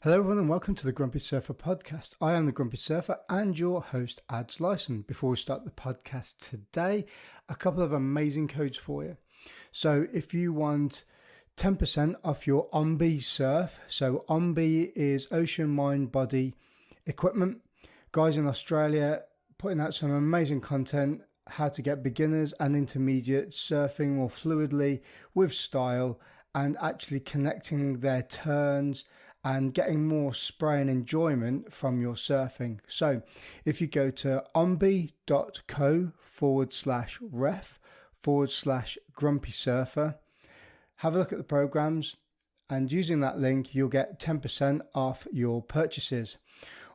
Hello everyone and welcome to the Grumpy Surfer podcast. I am the Grumpy Surfer and your host, Ads Lyson. Before we start the podcast today, a couple of amazing codes for you. So if you want 10% off your OMBI surf, so OMBI is Ocean Mind Body Equipment. Guys in Australia putting out some amazing content, how to get beginners and intermediate surfing more fluidly with style and actually connecting their turns and getting more spray and enjoyment from your surfing. So if you go to ombi.co/ref/grumpy surfer, have a look at the programs, and using that link, you'll get 10% off your purchases.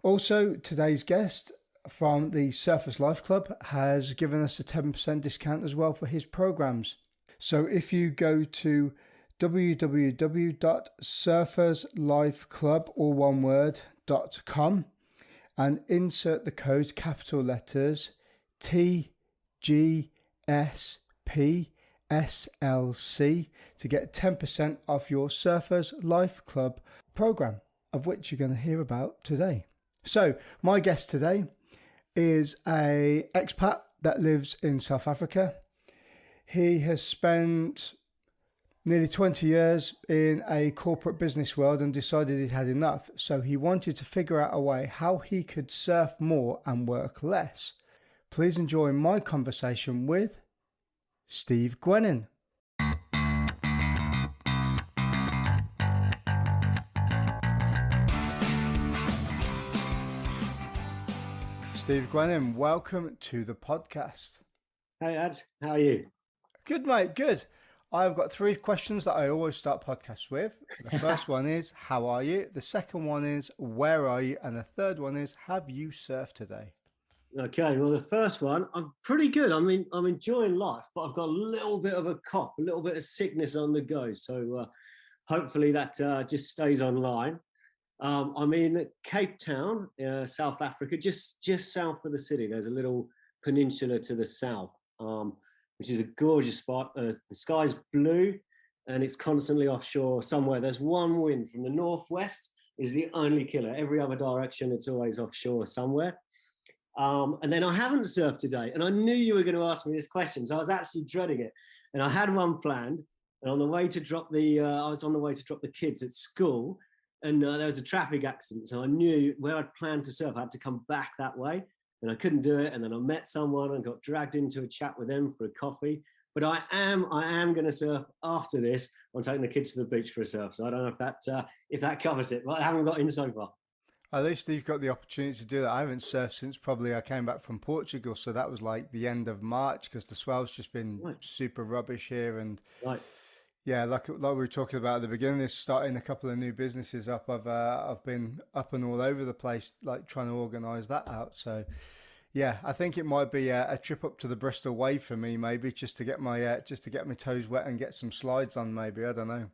Also, today's guest from the Surfers Life Club has given us a 10% discount as well for his programs. So if you go to www.surferslifeclub.com and insert the code capital letters TGSPSLC to get 10% off your Surfers Life Club program, of which you're going to hear about today. So my guest today is an expat that lives in South Africa. He has spent nearly 20 years in a corporate business world and decided he'd had enough. So he wanted to figure out a way how he could surf more and work less. Please enjoy my conversation with Steve Gwenin. Steve Gwenin, welcome to the podcast. Hey, Ed, how are you? Good, mate, good. I've got three questions that I always start podcasts with. The first one is, how are you? The second one is, where are you? And the third one is, have you surfed today? Okay, well, the first one, I'm pretty good. I'm enjoying life, but I've got a little bit of a cough, a little bit of sickness on the go. So hopefully that just stays online. I'm in Cape Town, South Africa, just south of the city. There's a little peninsula to the south, which is a gorgeous spot. The sky's blue and it's constantly offshore somewhere. There's one wind from the northwest is the only killer. Every other direction, it's always offshore somewhere. And then I haven't surfed today. And I knew you were going to ask me this question, so I was actually dreading it. And I had one planned. And on the way to drop I was on the way to drop the kids at school. And there was a traffic accident. So I knew where I'd planned to surf, I had to come back that way. And I couldn't do it. And then I met someone and got dragged into a chat with them for a coffee. But I am going to surf after this. I'm taking the kids to the beach for a surf. So I don't know if that covers it, but I haven't got in so far. At least you've got the opportunity to do that. I haven't surfed since probably I came back from Portugal. So that was like the end of March because the swell's just been super rubbish here. And yeah, like we were talking about at the beginning, is starting a couple of new businesses up. I've been up and all over the place, like trying to organise that out. So yeah, I think it might be a trip up to the Bristol Wave for me, maybe just to get my toes wet and get some slides on. Maybe, I don't know.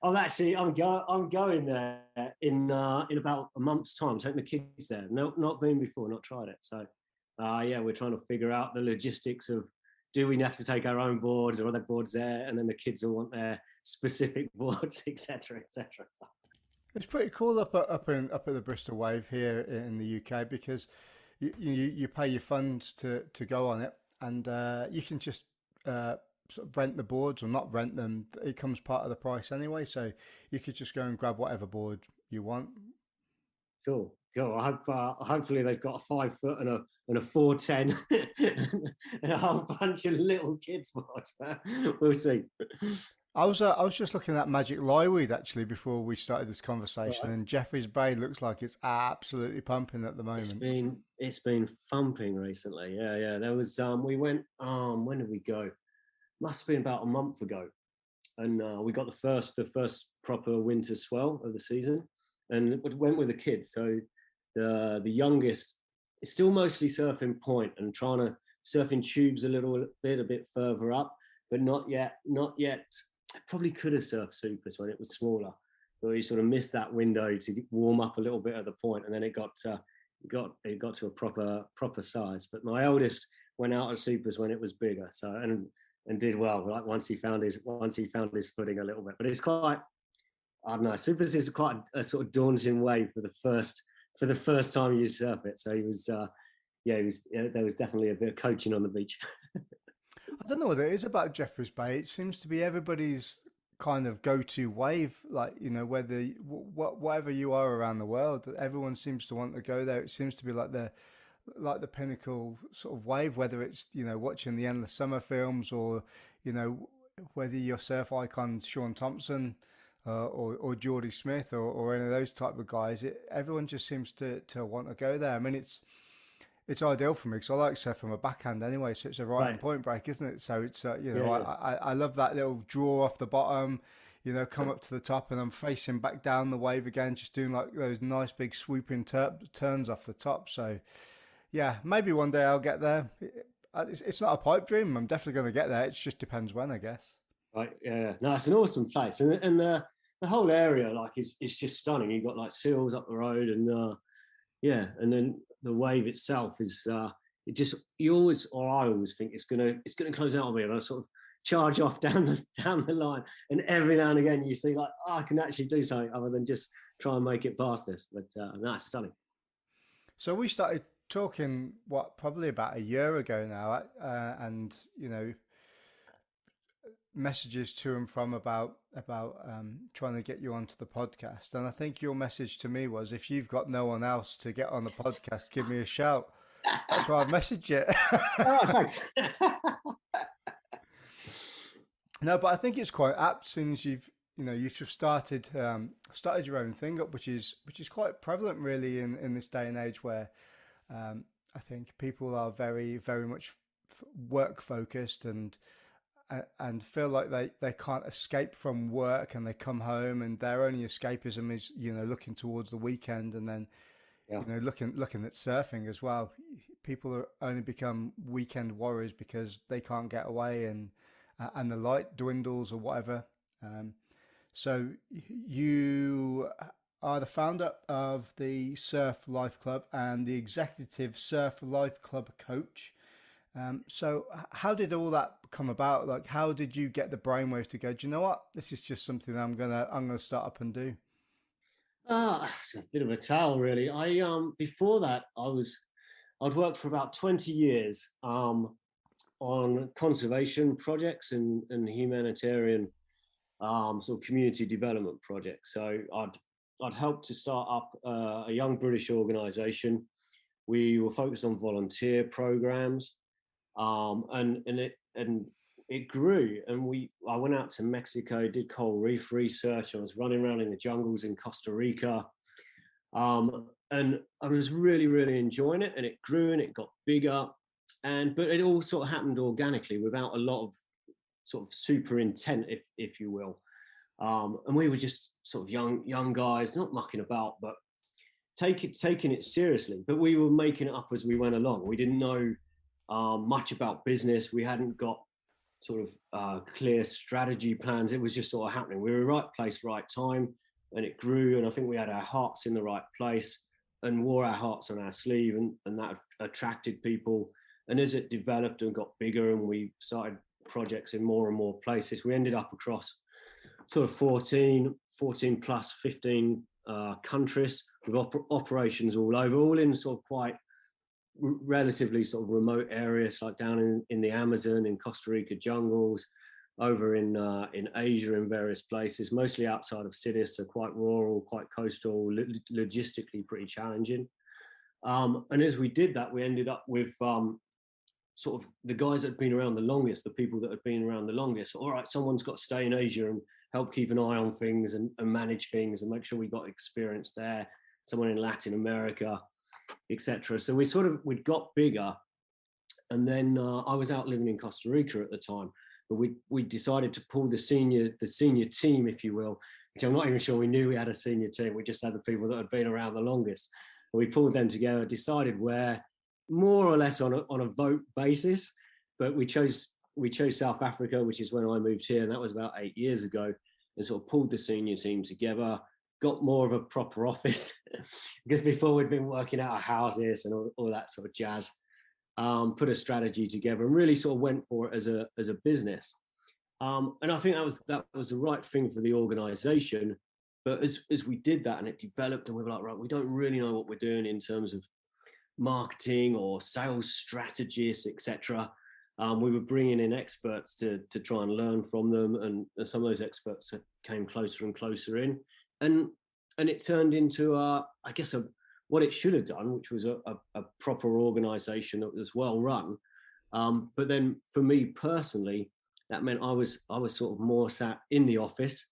I'm going there in about a month's time. Taking the kids there. No, not been before, not tried it. So yeah, we're trying to figure out the logistics of, do we have to take our own boards or are there boards there? And then the kids will want their specific boards, etc., etc. So it's pretty cool up at the Bristol Wave here in the UK because you pay your funds to go on it, and you can just sort of rent the boards or not rent them. It comes part of the price anyway, so you could just go and grab whatever board you want. Cool. I hope hopefully they've got a 5 foot and a 410 and a whole bunch of little kids boards. We'll see. I was just looking at Magic Lyweed actually before we started this conversation, and Jeffreys Bay looks like it's absolutely pumping at the moment. It's been thumping recently. Yeah. There was we went when did we go? Must have been about a month ago, and we got the first proper winter swell of the season, and it went with the kids. So the youngest is still mostly surfing point and trying to surf in tubes a bit further up, but not yet. I probably could have surfed supers when it was smaller, but we sort of missed that window to warm up a little bit at the point, and then it got to a proper size. But my eldest went out of supers when it was bigger, so and did well. Like once he found his footing a little bit, but it's quite I don't know. Supers is quite a sort of daunting wave for the first time you surf it. So he was, yeah, he was. There was definitely a bit of coaching on the beach. I don't know what it is about Jeffreys Bay. It seems to be everybody's kind of go-to wave. Like, you know, whether whatever you are around the world, everyone seems to want to go there. It seems to be like the pinnacle sort of wave. Whether it's, you know, watching the Endless Summer films, or, you know, whether you're surf icon Sean Thompson, or Geordie Smith, or any of those type of guys. Everyone just seems to want to go there. I mean, it's ideal for me because I like surf from a backhand anyway, so it's a right Right. and point break, isn't it? So it's you Yeah. know, Yeah. I love that little draw off the bottom, you know, come up to the top and I'm facing back down the wave again, just doing like those nice big swooping turns off the top. So yeah, maybe one day I'll get there. It's not a pipe dream. I'm definitely going to get there. It just depends when, I guess. Right. Yeah. No, it's an awesome place, and the whole area like is just stunning. You've got like seals up the road, and yeah, and then the wave itself is it just you always or I always think it's gonna close out on me, and I sort of charge off down the line, and every now and again you see like, oh, I can actually do something other than just try and make it past this. But no, it's stunning. So we started talking probably about a year ago now, and you know, messages to and from about trying to get you onto the podcast. And I think your message to me was, if you've got no one else to get on the podcast, give me a shout. That's why I've messaged you. Oh, thanks. No, but I think it's quite apt since you've just started your own thing up, which is quite prevalent really in this day and age where I think people are very very much work focused and feel like they can't escape from work, and they come home and their only escapism is, you know, looking towards the weekend, and then, Yeah. you know, looking at surfing as well. People are only become weekend warriors because they can't get away, and the light dwindles or whatever. Um, so you are the founder of the Surf Life Club and the executive Surf Life Club coach. So how did all that come about? Like, how did you get the brainwave to go, do you know what? This is just something I'm gonna start up and do. It's a bit of a tale, really. I before that I'd worked for about 20 years on conservation projects and humanitarian sort of community development projects. So I'd helped to start up a young British organisation. We were focused on volunteer programs, and it grew. And I went out to Mexico, did coral reef research. I was running around in the jungles in Costa Rica, and I was really really enjoying it. And it grew and it got bigger, but it all sort of happened organically without a lot of sort of super intent, if you will. And we were just sort of young guys, not mucking about, but taking it seriously. But we were making it up as we went along. We didn't know much about business. We hadn't got sort of clear strategy plans. It was just sort of happening. We were right place, right time, and it grew. And I think we had our hearts in the right place and wore our hearts on our sleeve, and that attracted people. And as it developed and got bigger, and we started projects in more and more places, we ended up across sort of 14 plus 15 countries with operations all over, all in sort of quite relatively sort of remote areas, like down in the Amazon, in Costa Rica jungles, over in Asia, in various places, mostly outside of cities, so quite rural, quite coastal, logistically pretty challenging. And as we did that, we ended up with sort of the guys that had been around the longest, the people that had been around the longest. All right, someone's got to stay in Asia and help keep an eye on things and manage things and make sure we got experience there. Someone in Latin America, etc. So we'd got bigger, and then I was out living in Costa Rica at the time, but we decided to pull the senior team, if you will, which I'm not even sure we knew we had a senior team. We just had the people that had been around the longest. And we pulled them together, decided where, more or less on a vote basis, but we chose South Africa, which is when I moved here, and that was about 8 years ago, and sort of pulled the senior team together, got more of a proper office because before we'd been working out of houses and all that sort of jazz. Put a strategy together and really sort of went for it as a business. And I think that was the right thing for the organization. But as we did that and it developed, and we were like, right, we don't really know what we're doing in terms of marketing or sales strategists, etc. We were bringing in experts to try and learn from them, and some of those experts came closer and closer in, and it turned into I guess what it should have done, which was a proper organisation that was well run. But then for me personally, that meant I was sort of more sat in the office,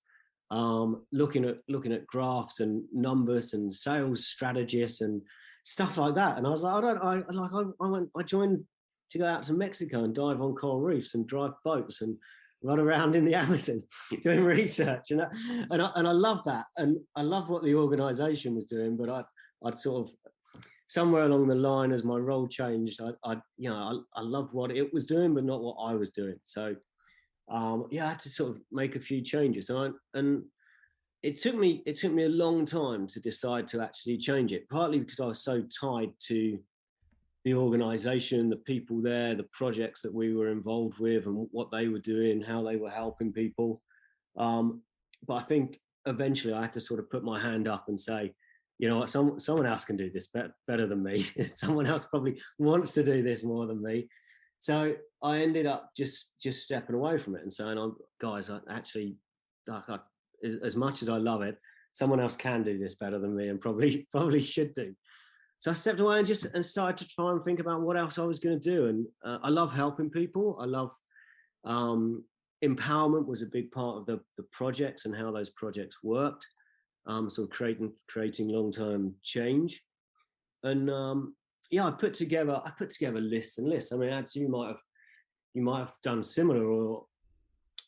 looking at graphs and numbers and sales strategists and stuff like that. And I was like, I joined to go out to Mexico and dive on coral reefs and drive boats and run around in the Amazon doing research. And I love that. And I love what the organization was doing, but I'd sort of, somewhere along the line, as my role changed, I loved what it was doing, but not what I was doing. So I had to sort of make a few changes. And it took me a long time to decide to actually change it, partly because I was so tied to the organization, the people there, the projects that we were involved with and what they were doing, how they were helping people. But I think eventually I had to sort of put my hand up and say, you know what, someone else can do this better than me. Someone else probably wants to do this more than me. So I ended up just stepping away from it and saying, guys, I actually, as much as I love it, someone else can do this better than me and probably should do. So I stepped away and started to try and think about what else I was going to do. And I love helping people. I love empowerment was a big part of the projects and how those projects worked. So creating long-term change. And I put together lists and lists. I mean, actually, you might have done similar, or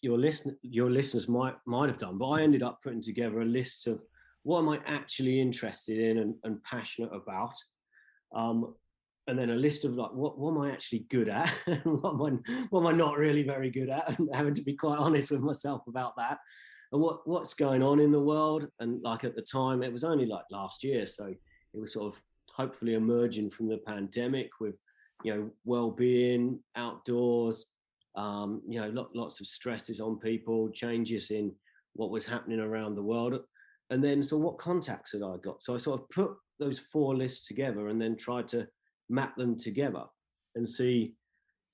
your listeners might have done. But I ended up putting together a list of what am I actually interested in and passionate about, and then a list of like what am I actually good at, and what am I not really very good at, and having to be quite honest with myself about that, and what's going on in the world. And like at the time, it was only like last year, so it was sort of hopefully emerging from the pandemic with well-being, outdoors, lots of stresses on people, changes in what was happening around the world. And then, so what contacts had I got? So I sort of put those 4 lists together and then tried to map them together and see,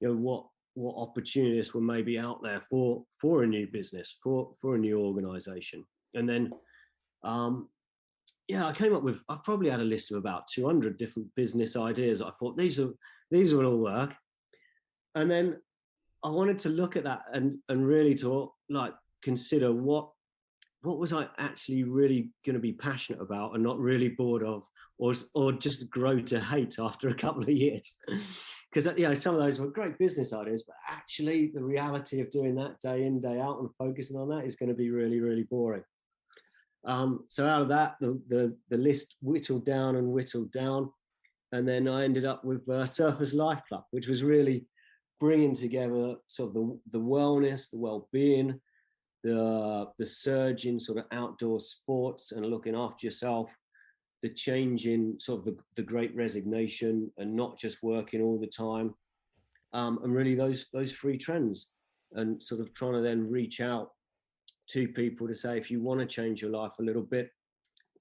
what opportunities were maybe out there for a new business, for a new organization. And then, I came up with, I probably had a list of about 200 different business ideas. I thought these will all work. And then I wanted to look at that and really to like consider what was I actually really going to be passionate about and not really bored of, or just grow to hate after a couple of years. Because some of those were great business ideas, but actually the reality of doing that day in, day out and focusing on that is going to be really, really boring. So out of that, the list whittled down, and then I ended up with Surfers Life Club, which was really bringing together sort of the wellness, the well-being, the surge in sort of outdoor sports and looking after yourself, the change in sort of the great resignation and not just working all the time, and really those 3 trends, and sort of trying to then reach out to people to say, if you want to change your life a little bit,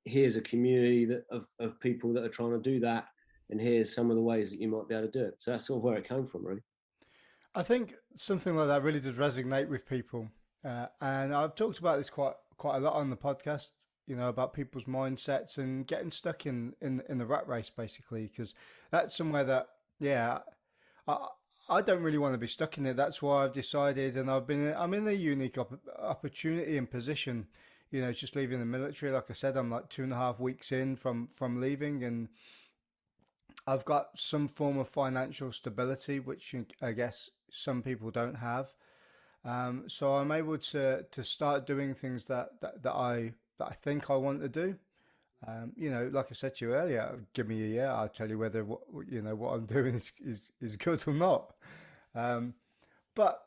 here's a community of people that are trying to do that, and here's some of the ways that you might be able to do it. So that's sort of where it came from, really. I think something like that really does resonate with people. And I've talked about this quite a lot on the podcast, about people's mindsets and getting stuck in the rat race, basically, because that's somewhere that, I don't really want to be stuck in it. That's why I've decided, and I'm in a unique opportunity and position, just leaving the military. Like I said, I'm like 2.5 weeks in from leaving, and I've got some form of financial stability, which I guess some people don't have. So I'm able to start doing things that I think I want to do. Like I said to you earlier, give me a year, I'll tell you whether what I'm doing is good or not. But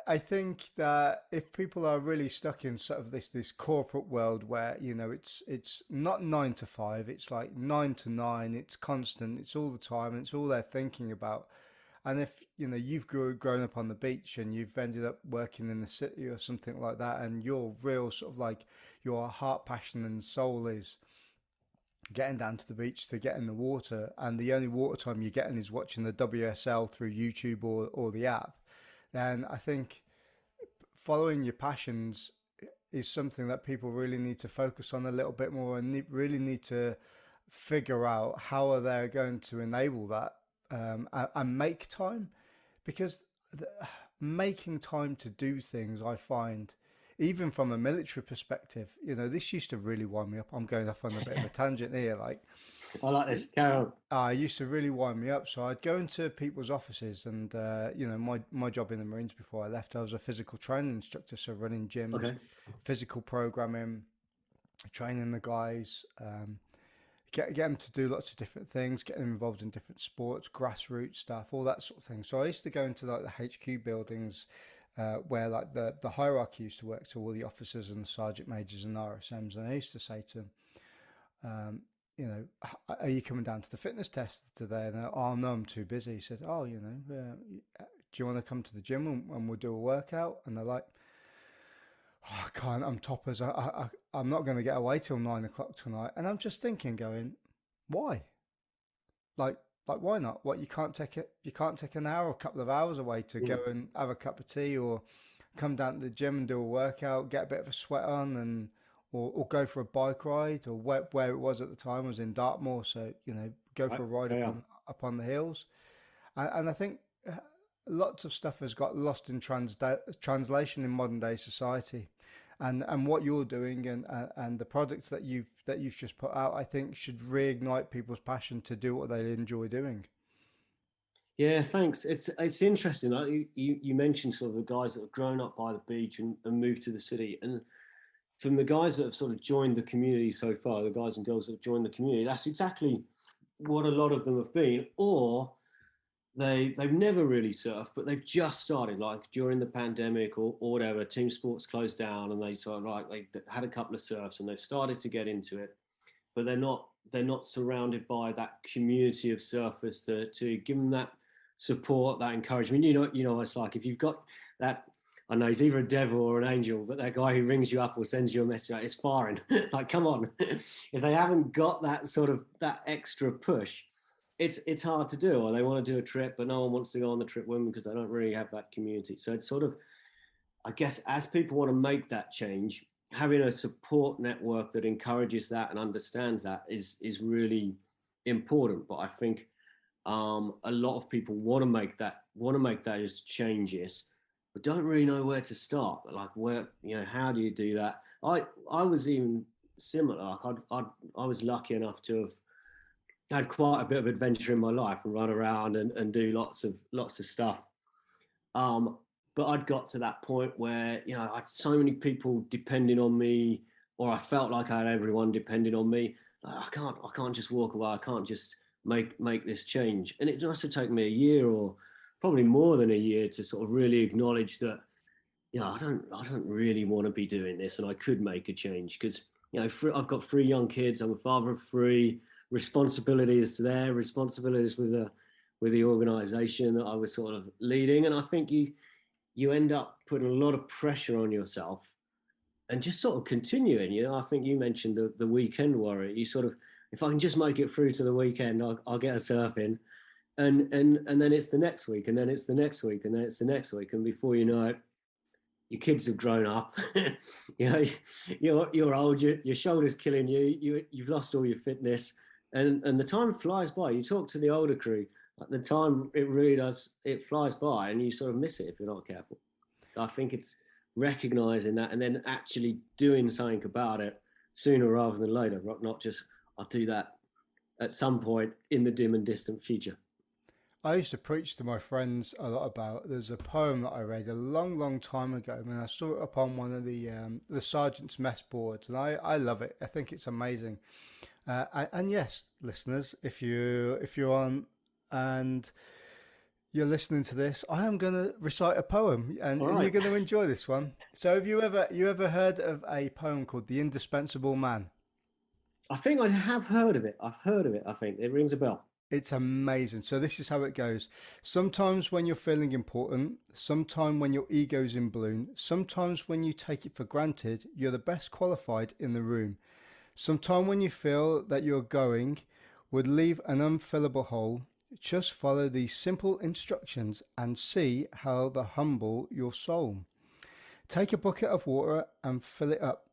I think that if people are really stuck in sort of this corporate world where it's not 9 to 5, it's like 9 to 9, it's constant, it's all the time, and it's all they're thinking about. And if you've grown up on the beach and you've ended up working in the city or something like that, and your real sort of like your heart, passion, and soul is getting down to the beach to get in the water, and the only water time you're getting is watching the WSL through YouTube or the app, then I think following your passions is something that people really need to focus on a little bit more, and really need to figure out how are they going to enable that, and make time, because making time to do things, I find, even from a military perspective, this used to really wind me up. I'm going off on a bit of a tangent here, like. I like this, Carol. It used to really wind me up. So I'd go into people's offices, and my job in the Marines before I left, I was a physical training instructor, so running gyms, Okay. physical programming, training the guys, get them to do lots of different things, get them involved in different sports, grassroots stuff, all that sort of thing. So I used to go into like the HQ buildings, where like the hierarchy used to work, so all the officers and the sergeant majors and RSMs, and I used to say to them, are you coming down to the fitness test today? And they're, oh no, I'm too busy. He said, oh, do you want to come to the gym and we'll do a workout? And they're like, oh, I can't, I'm toppers. I'm not going to get away till 9 o'clock tonight. And I'm just thinking, going, why? Like why not? What, you can't take it? You can't take an hour, a couple of hours away to go and have a cup of tea, or come down to the gym and do a workout, get a bit of a sweat on, and or go for a bike ride, or where it was at the time was in Dartmoor, so go for a ride up on the hills, and I think lots of stuff has got lost in translation in modern day society, and what you're doing and the products that you've just put out, I think should reignite people's passion to do what they enjoy doing. Yeah, thanks. It's interesting. Like you mentioned sort of the guys that have grown up by the beach and moved to the city, and from the guys that have sort of joined the community so far, the guys and girls that have joined the community, that's exactly what a lot of them have been. Or they've never really surfed, but they've just started, like during the pandemic or whatever, team sports closed down, and they sort of like they had a couple of surfs and they've started to get into it, but they're not surrounded by that community of surfers to give them that support, that encouragement. You know what it's like if you've got that. I know he's either a devil or an angel, but that guy who rings you up or sends you a message, like, it's firing. Like, come on. If they haven't got that sort of that extra push, it's hard to do. Or they want to do a trip, but no one wants to go on the trip with them because they don't really have that community. So it's sort of, I guess, as people want to make that change, having a support network that encourages that and understands that is really important. But I think a lot of people want to make those changes, but don't really know where to start. Like, where, how do you do that? I was even similar. Like I was lucky enough to have had quite a bit of adventure in my life and run around and do lots of stuff. But I'd got to that point where, I had so many people depending on me, or I felt like I had everyone depending on me. Like, I can't just walk away. I can't just make this change. And it must have taken me a year, or probably more than a year, to sort of really acknowledge that, I don't really want to be doing this, and I could make a change, because, I've got 3 young kids. I'm a father of 3. Responsibilities there, responsibilities with the organisation that I was sort of leading, and I think you end up putting a lot of pressure on yourself, and just sort of continuing. I think you mentioned the weekend worry. You sort of, if I can just make it through to the weekend, I'll get a surf in, and then it's the next week, and then it's the next week, and then it's the next week, and before you know it, your kids have grown up. You're old. Your shoulder's killing you. You've lost all your fitness. And the time flies by. You talk to the older crew, like, the time, it really does, it flies by, and you sort of miss it if you're not careful. So I think it's recognizing that, and then actually doing something about it sooner rather than later, not just, I'll do that at some point in the dim and distant future. I used to preach to my friends a lot about, there's a poem that I read a long, long time ago, and I saw it up on one of the sergeant's mess boards, and I love it. I think it's amazing. And yes, listeners, if you're on and you're listening to this, I am going to recite a poem, and you're going to enjoy this one. So, have you ever heard of a poem called "The Indispensable Man"? I think I have heard of it. I've heard of it. I think it rings a bell. It's amazing. So this is how it goes. Sometimes when you're feeling important, sometimes when your ego's in bloom, sometimes when you take it for granted, you're the best qualified in the room. Sometime when you feel that you're going would leave an unfillable hole, just follow these simple instructions and see how they humble your soul. Take a bucket of water and fill it up.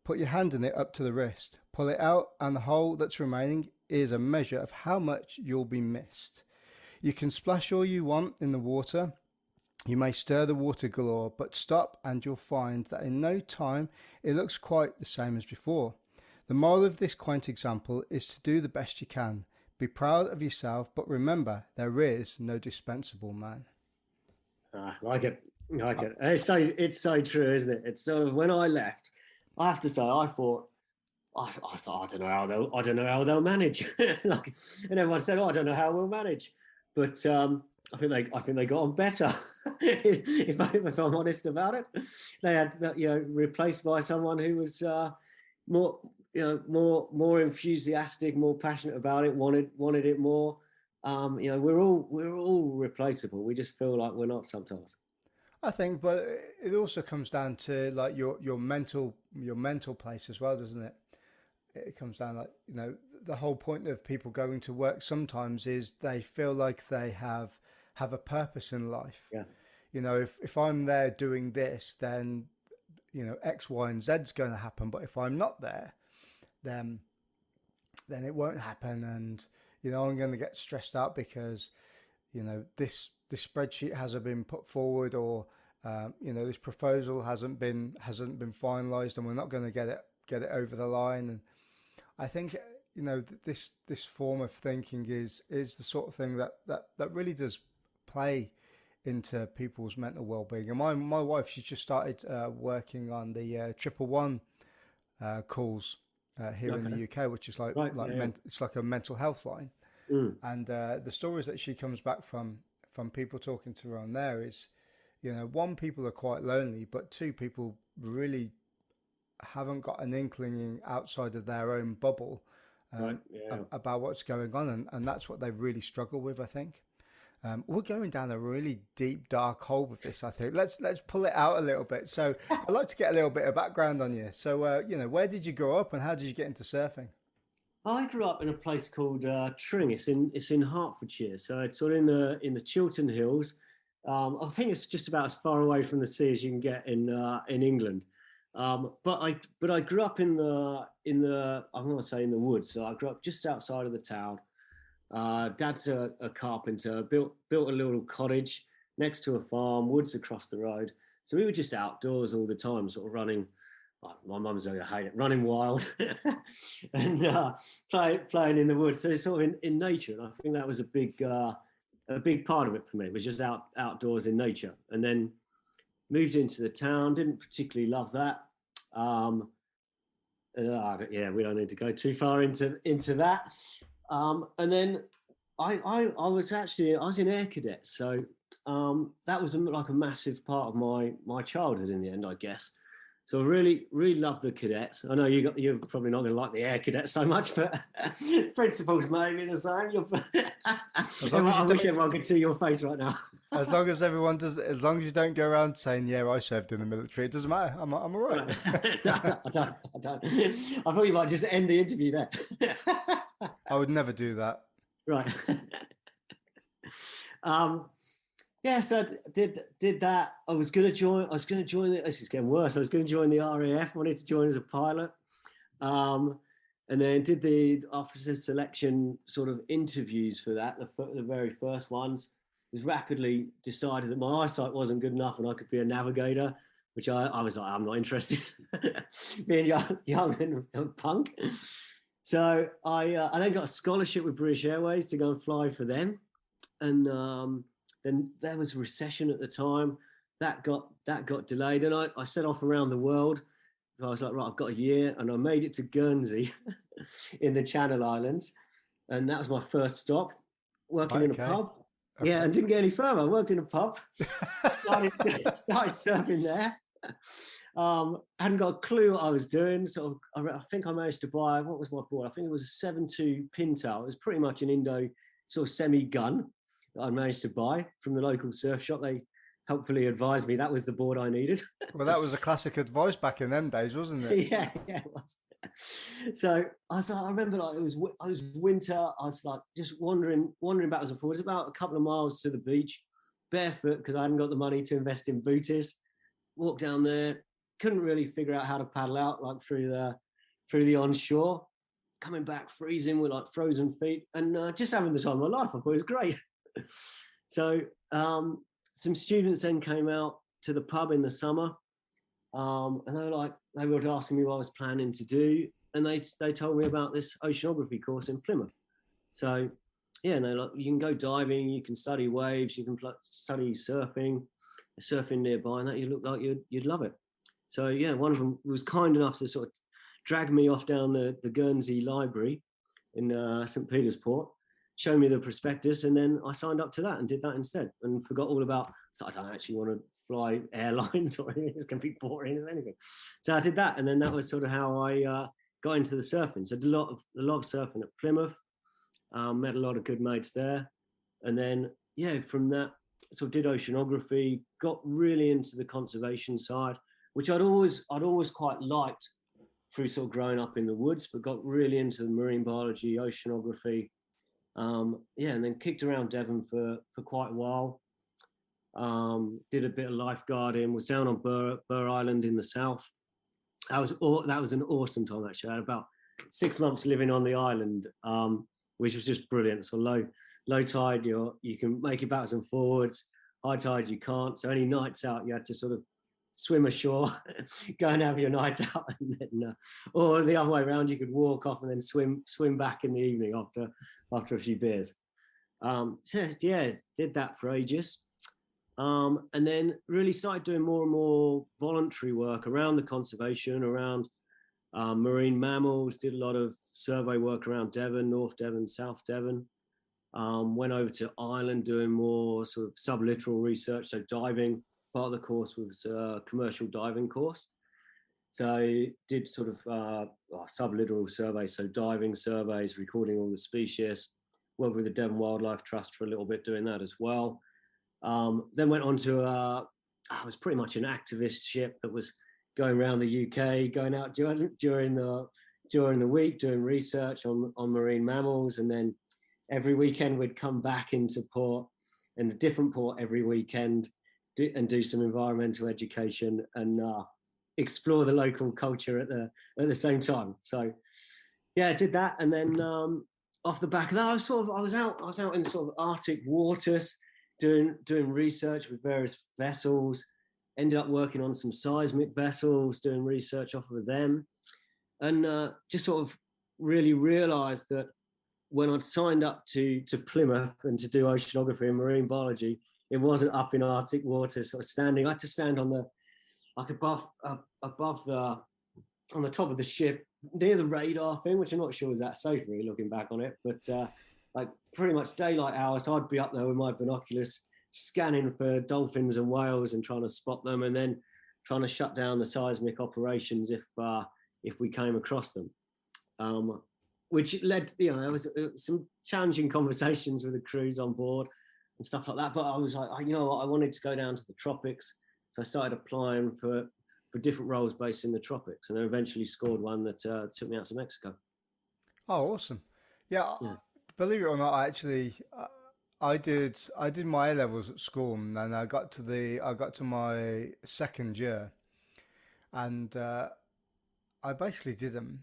Put your hand in it up to the wrist. Pull it out, and the hole that's remaining is a measure of how much you'll be missed. You can splash all you want in the water. You may stir the water galore, but stop and you'll find that in no time it looks quite the same as before. The moral of this quaint example is to do the best you can. Be proud of yourself, but remember, there is no dispensable man. I like it. I like it. It's so true, isn't it? It's sort of when I left, I have to say, I thought, I thought, I don't know how they'll manage. Like, and everyone said, I don't know how we'll manage. But I think they got on better. if I'm honest about it, they had replaced by someone who was more more enthusiastic, more passionate about it, wanted it more. We're all replaceable. We just feel like we're not sometimes. I think, but it also comes down to like your mental place as well, doesn't it? It comes down like, the whole point of people going to work sometimes is they feel like they have a purpose in life. Yeah. If I'm there doing this, then X, Y, and Z's going to happen. But if I'm not there, then it won't happen, and I'm going to get stressed out because this spreadsheet hasn't been put forward, or this proposal hasn't been finalized, and we're not going to get it over the line. And I think this form of thinking is the sort of thing that really does play into people's mental well-being. And my wife, she's just started working on the 111 calls here in the UK, which is it's like a mental health line. And the stories that she comes back from people talking to her on there is, one, people are quite lonely, but two, people really haven't got an inkling outside of their own bubble about what's going on, and that's what they really struggle with, I think. We're going down a really deep, dark hole with this, I think. Let's pull it out a little bit. So I'd like to get a little bit of background on you. So, where did you grow up and how did you get into surfing? I grew up in a place called Tring. It's in Hertfordshire, so it's sort of in the Chiltern Hills. I think it's just about as far away from the sea as you can get in England. But I grew up in the I'm going to say in the woods. So I grew up just outside of the town. Dad's a carpenter. Built a little cottage next to a farm. Woods across the road. So we were just outdoors all the time, sort of running. My mum's going to hate it, running wild and playing in the woods. So it's sort of in nature, and I think that was a big part of it for me. It was just outdoors in nature, and then moved into the town. Didn't particularly love that. We don't need to go too far into that. And then I was in Air Cadets, so that was like a massive part of my childhood in the end, I guess. So I really, really love the cadets. I know you're probably not going to like the Air Cadets so much, but principles may be the same. I wish everyone could see your face right now. As long as everyone does, as long as you don't go around saying, "Yeah, I served in the military," it doesn't matter. I'm all right. I don't. I thought you might just end the interview there. I would never do that. Right. So I did that. I was going to join. This is getting worse. I was going to join the RAF. Wanted to join as a pilot, and then did the officer selection sort of interviews for that. The very first ones. It was rapidly decided that my eyesight wasn't good enough, and I could be a navigator, which I was like, I'm not interested. Being young and punk. So I then got a scholarship with British Airways to go and fly for them, and then there was a recession at the time. That got delayed, and I set off around the world. I was like, right, I've got a year, and I made it to Guernsey in the Channel Islands, and that was my first stop, working in a pub. Okay. Yeah, and didn't get any further. I worked in a pub, started surfing there. Hadn't got a clue what I was doing. So I think I managed to buy, what was my board? I think it was a 7.2 Pinto. It was pretty much an sort of semi-gun that I managed to buy from the local surf shop. They helpfully advised me that was the board I needed. Well, that was the classic advice back in them days, wasn't it? Yeah, it was. So I was like, I remember like it was winter. I was like just wandering backwards and forwards, about a couple of miles to the beach, barefoot because I hadn't got the money to invest in booties. Walked down there, couldn't really figure out how to paddle out like through the onshore. Coming back freezing with like frozen feet, and just having the time of my life. I thought it was great. So some students then came out to the pub in the summer, and they were asking me what I was planning to do, and they told me about this oceanography course in Plymouth. So yeah, and they're like, you can go diving, you can study waves, you can study surfing nearby, and that you look like you'd love it. So yeah, one of them was kind enough to sort of drag me off down the Guernsey Library in St. Peter's Port, show me the prospectus, and then I signed up to that and did that instead, and forgot all about. So I don't actually want to fly airlines or anything. It's going to be boring as anything. So I did that, and then that was sort of how I got into the surfing. So I did a lot of surfing at Plymouth. Met a lot of good mates there, and then yeah, from that sort of did oceanography. Got really into the conservation side, which I'd always quite liked through sort of growing up in the woods, but got really into marine biology, oceanography. Yeah, and then kicked around Devon for quite a while. Did a bit of lifeguarding, was down on Burr Island in the south. That was an awesome time actually. I had about 6 months living on the island, which was just brilliant. So low tide, you can make it backwards and forwards. High tide, you can't. So any nights out, you had to sort of swim ashore, go and have your night out, and then, or the other way around, you could walk off and then swim back in the evening after a few beers. So yeah, did that for ages, and then really started doing more and more voluntary work around the conservation, around marine mammals. Did a lot of survey work around Devon, North Devon, South Devon. Went over to Ireland doing more sort of sublittoral research, so diving. Part of the course was a commercial diving course. So I did sort of sublittoral surveys, so diving surveys, recording all the species. Worked with the Devon Wildlife Trust for a little bit doing that as well. Then went on to, I was pretty much an activist ship that was going around the UK, going out during the week, doing research on marine mammals. And then every weekend we'd come back into port, in a different port every weekend, and do some environmental education and explore the local culture at the same time. So yeah, I did that, and then off the back of that, I was out in sort of Arctic waters doing research with various vessels. Ended up working on some seismic vessels, doing research off of them, and just sort of really realised that when I'd signed up to Plymouth and to do oceanography and marine biology, it wasn't up in Arctic waters, sort of standing. I had to stand on above on the top of the ship near the radar thing, which I'm not sure was that safe really looking back on it, but like pretty much daylight hours, I'd be up there with my binoculars scanning for dolphins and whales and trying to spot them, and then trying to shut down the seismic operations if we came across them. Which led, there was some challenging conversations with the crews on board and stuff like that. But I was like, you know what, I wanted to go down to the tropics. So I started applying for different roles based in the tropics, and then eventually scored one that took me out to Mexico. Oh, awesome. Yeah. Believe it or not, actually, I did my A levels at school, and then I got to my second year, and I basically did them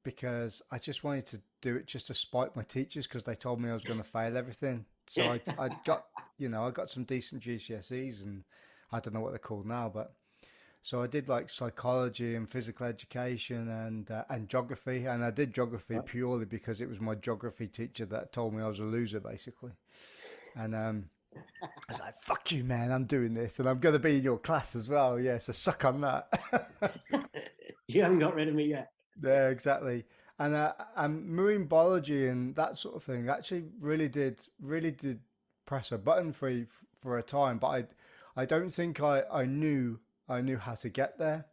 because I just wanted to do it just to spite my teachers, because they told me I was going to fail everything. So I got some decent GCSEs, and I don't know what they're called now, but so I did like psychology and physical education and geography, and I did geography purely because it was my geography teacher that told me I was a loser, basically. And I was like, "Fuck you, man! I'm doing this, and I'm going to be in your class as well." Yeah, so suck on that. You haven't got rid of me yet. Yeah, exactly. And marine biology and that sort of thing actually really did press a button for a time, but I don't think I knew how to get there.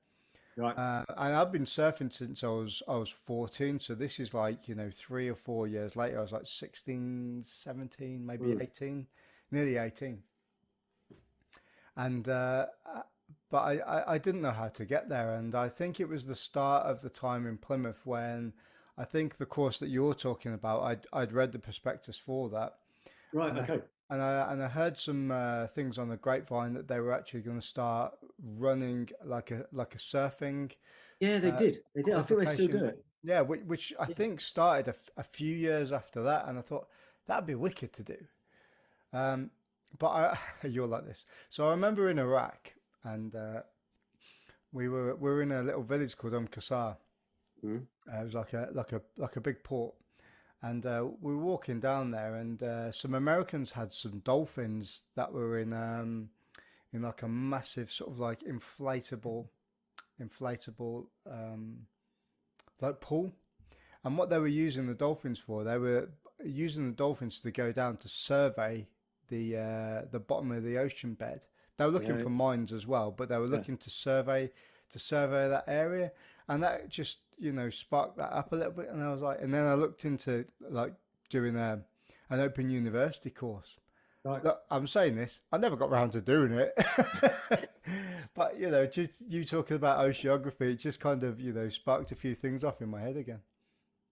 Right. And I've been surfing since I was 14. So this is like, 3 or 4 years later. I was like 16, 17, maybe Mm. 18, nearly 18. And but I didn't know how to get there. And I think it was the start of the time in Plymouth when I think the course that you're talking about, I'd read the prospectus for that, Right. and I Okay. and I heard some things on the grapevine that they were actually going to start running like a surfing Yeah, they uh, did. They did. I think they still qualification. do it. Yeah, which I Yeah. think started a few years after that, and I thought that'd be wicked to do. Um, but you're like this. So I remember in Iraq, and we were in a little village called Kasar. Mm. It was like a big port, and we were walking down there, and some Americans had some dolphins that were in like a massive sort of like inflatable like pool. And what they were using the dolphins for, they were using the dolphins to go down to survey the bottom of the ocean bed. They were looking Yeah. for mines as well, but they were Yeah. looking to survey that area, and that just sparked that up a little bit. And I was like, and then I looked into like doing an open university course. Right. Look, I'm saying this, I never got around to doing it, but just you talking about oceanography, it just kind of sparked a few things off in my head again.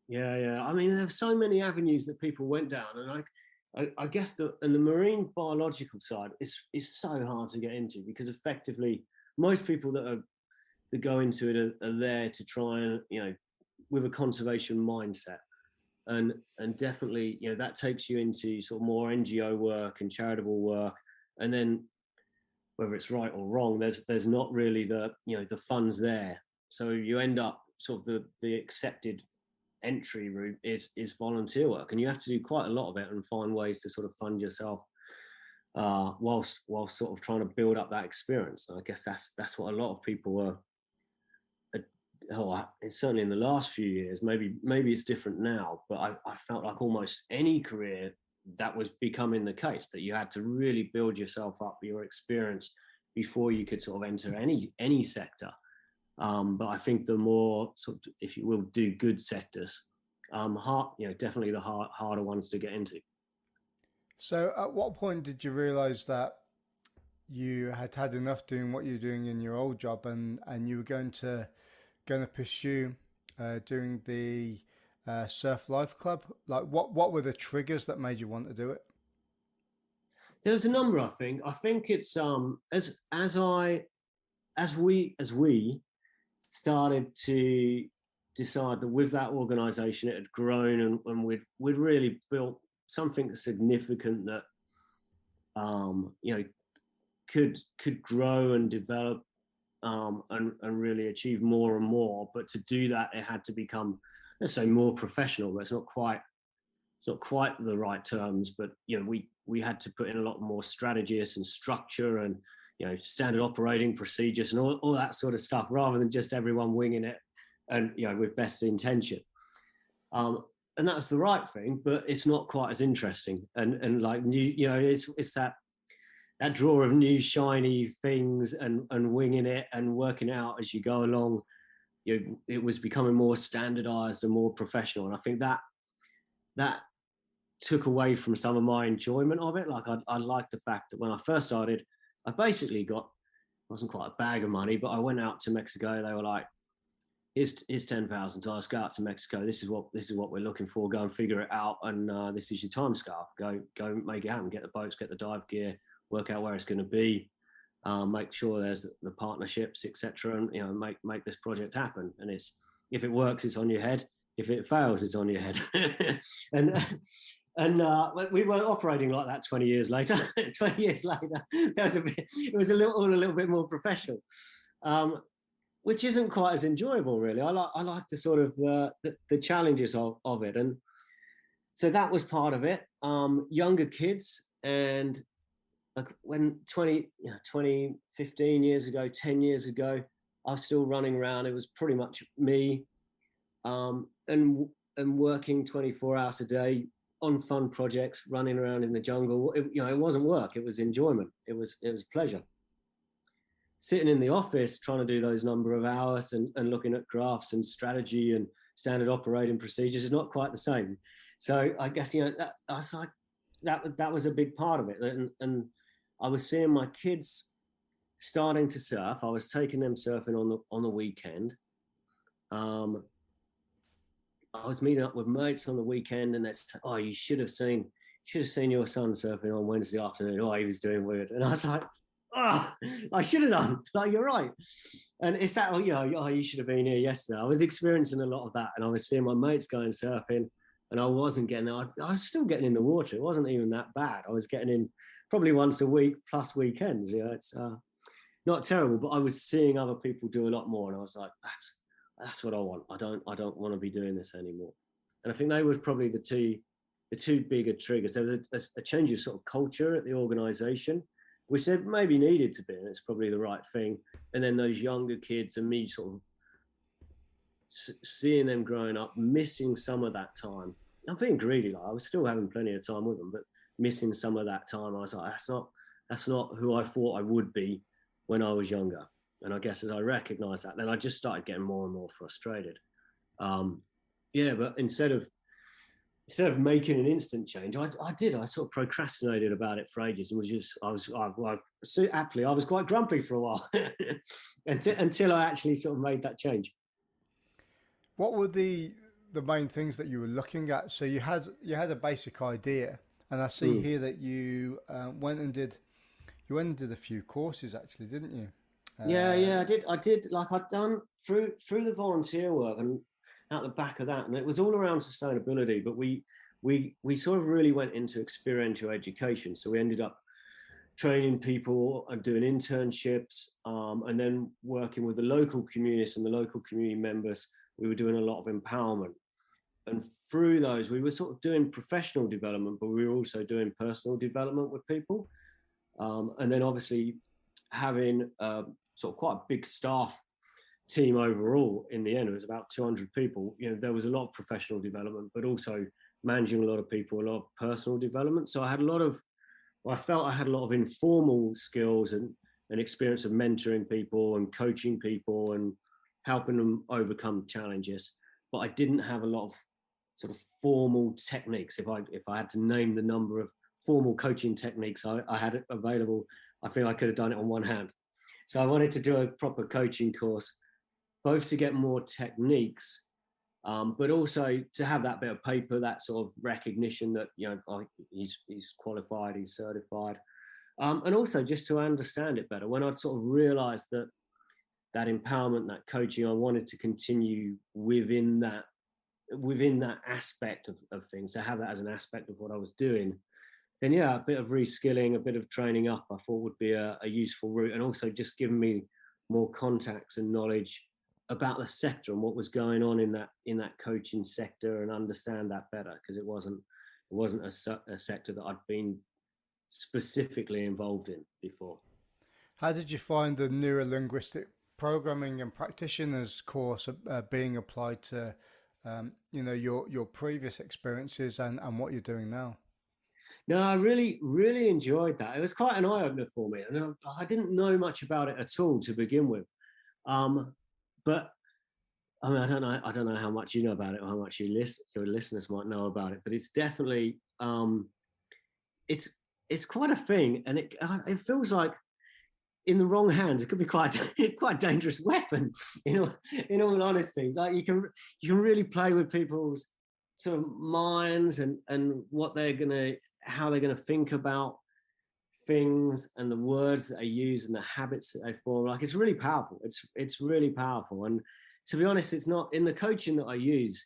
Yeah. Yeah. I mean, there were so many avenues that people went down, and I guess the marine biological side is so hard to get into because effectively most people that go into it are there to try and with a conservation mindset, and definitely that takes you into sort of more NGO work and charitable work, and then whether it's right or wrong, there's not really the funds there, so you end up sort of the accepted entry route is volunteer work, and you have to do quite a lot of it and find ways to sort of fund yourself whilst sort of trying to build up that experience. And I guess that's what a lot of people it's certainly in the last few years. Maybe it's different now, but I felt like almost any career that was becoming the case, that you had to really build yourself up, your experience, before you could sort of enter any sector. But I think the more sort of, if you will, do good sectors, definitely the harder ones to get into. So, at what point did you realize that you had had enough doing what you're doing in your old job, and you were going to pursue doing the Surf Life Club? Like, what were the triggers that made you want to do it? There's a number. I think it's as we started to decide that with that organization it had grown, and we'd really built something significant that you know could grow and develop, and really achieve more and more. But to do that, it had to become, let's say, more professional. But it's not quite the right terms. But we had to put in a lot more strategies and structure, and standard operating procedures and all that sort of stuff, rather than just everyone winging it and with best intention. Um, and that's the right thing, but it's not quite as interesting. And like new, it's that draw of new shiny things, and winging it and working out as you go along. It was becoming more standardized and more professional, and I think that took away from some of my enjoyment of it. Like I liked the fact that when I first started, I basically got, wasn't quite a bag of money, but I went out to Mexico. They were like, here's $10,000. Go out to Mexico. This is what we're looking for. Go and figure it out. And this is your time scale. Go make it happen. Get the boats, get the dive gear, work out where it's going to be, make sure there's the partnerships, etc. And make this project happen. And if it works, it's on your head. If it fails, it's on your head. and and we weren't operating like that 20 years later. 20 years later, it was a little bit more professional. Which isn't quite as enjoyable, really. I like the sort of the challenges of it, and so that was part of it. Younger kids, and like when 15 years ago, 10 years ago, I was still running around. It was pretty much me, and working 24 hours a day on fun projects, running around in the jungle. It wasn't work; it was enjoyment. It was pleasure. sitting in the office trying to do those number of hours and looking at graphs and strategy and standard operating procedures is not quite the same. So I guess, that I was like, that was a big part of it. And I was seeing my kids starting to surf. I was taking them surfing on the weekend. I was meeting up with mates on the weekend, and that's, oh, you should have seen your son surfing on Wednesday afternoon. Oh, he was doing weird. And I was like, oh, I should have done. Like, you're right. And it's that, oh, you should have been here yesterday. I was experiencing a lot of that, and I was seeing my mates going surfing, and I wasn't getting there. I was still getting in the water. It wasn't even that bad. I was getting in probably once a week plus weekends. It's not terrible, but I was seeing other people do a lot more, and I was like, that's what I want. I don't want to be doing this anymore. And I think they were probably the two bigger triggers. There was a change of sort of culture at the organization, which there maybe needed to be, and it's probably the right thing. And then those younger kids and me sort of seeing them growing up, missing some of that time. I'm being greedy. Like, I was still having plenty of time with them, but missing some of that time. I was like, that's not who I thought I would be when I was younger. And I guess as I recognized that, then I just started getting more and more frustrated. But instead of making an instant change, I sort of procrastinated about it for ages, and I was quite grumpy for a while until I actually sort of made that change. What were the main things that you were looking at? So you had a basic idea, and I see here that you went and did a few courses, actually, didn't you? I did. Like, I'd done through the volunteer work and out the back of that, and it was all around sustainability. But we sort of really went into experiential education. So we ended up training people and doing internships, and then working with the local communities and the local community members. We were doing a lot of empowerment, and through those, we were sort of doing professional development, but we were also doing personal development with people. And then obviously having sort of quite a big staff team overall. In the end, it was about 200 people. There was a lot of professional development, but also managing a lot of people, a lot of personal development. So I felt I had a lot of informal skills and experience of mentoring people and coaching people and helping them overcome challenges. But I didn't have a lot of sort of formal techniques. If I had to name the number of formal coaching techniques I had available, I feel I could have done it on one hand. So I wanted to do a proper coaching course, both to get more techniques, but also to have that bit of paper, that sort of recognition that, he's qualified, he's certified. And also just to understand it better. When I'd sort of realized that empowerment, that coaching, I wanted to continue within that aspect of things, to have that as an aspect of what I was doing, then a bit of reskilling, a bit of training up, I thought would be a useful route, and also just giving me more contacts and knowledge about the sector and what was going on in that coaching sector, and understand that better, because it wasn't a sector that I'd been specifically involved in before. How did you find the neurolinguistic programming and practitioners course being applied to your previous experiences and what you're doing now? No, I really, really enjoyed that. It was quite an eye-opener for me. And I didn't know much about it at all to begin with. But I mean, I don't know how much you know about it or how much your listeners might know about it, but it's definitely, it's quite a thing. And it feels like, in the wrong hands, it could be quite a dangerous weapon. In all honesty, like you can really play with people's sort of minds and how they're gonna think about things, and the words that they use and the habits that they form. Like, it's really powerful. It's really powerful. And to be honest, it's not in the coaching that I use.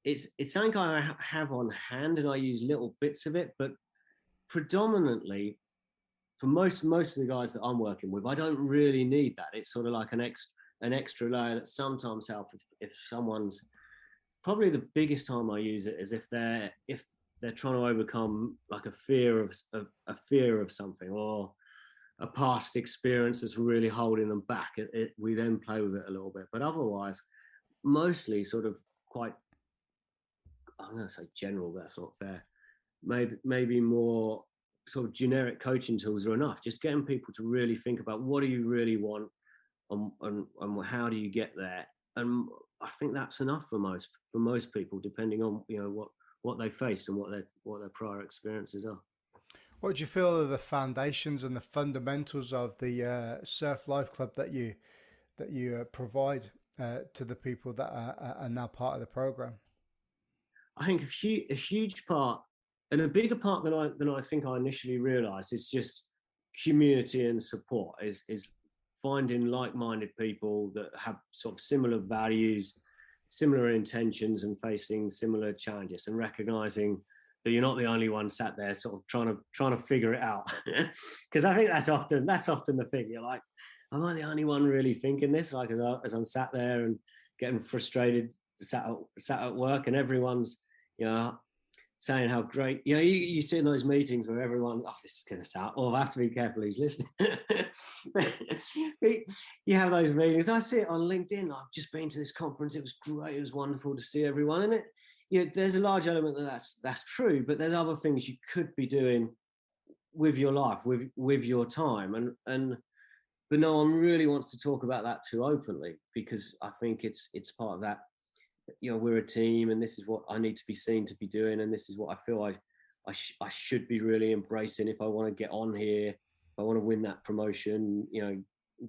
It's something I have on hand, and I use little bits of it, but predominantly, for most of the guys that I'm working with, I don't really need that. It's sort of like an extra layer that sometimes helps if someone's, probably the biggest time I use it is if they're trying to overcome like a fear of something, or a past experience that's really holding them back. We then play with it a little bit, but otherwise, mostly sort of quite, I'm going to say general, but that's not fair. Maybe more sort of generic coaching tools are enough. Just getting people to really think about what do you really want, and how do you get there. And I think that's enough for most people, depending on what they faced and what their prior experiences are. What do you feel are the foundations and the fundamentals of the Surf Life Club that you provide to the people that are now part of the program? I think a huge part, and a bigger part than I think I initially realised, is just community and support. Is finding like-minded people that have sort of similar values, similar intentions, and facing similar challenges, and recognising that you're not the only one sat there sort of trying to figure it out. Because I think that's often the thing. You're like, am I the only one really thinking this? Like as I'm sat there and getting frustrated, sat at work, and everyone's saying how great. You see in those meetings where everyone, this is going to sound, I have to be careful who's listening. You have those meetings. I see it on LinkedIn. I've just been to this conference. It was great. It was wonderful to see everyone. And there's a large element that's true, but there's other things you could be doing with your life, with your time, but no one really wants to talk about that too openly, because I think it's part of that. We're a team, and this is what I need to be seen to be doing, and this is what I feel I should be really embracing if I want to get on here, if I want to win that promotion,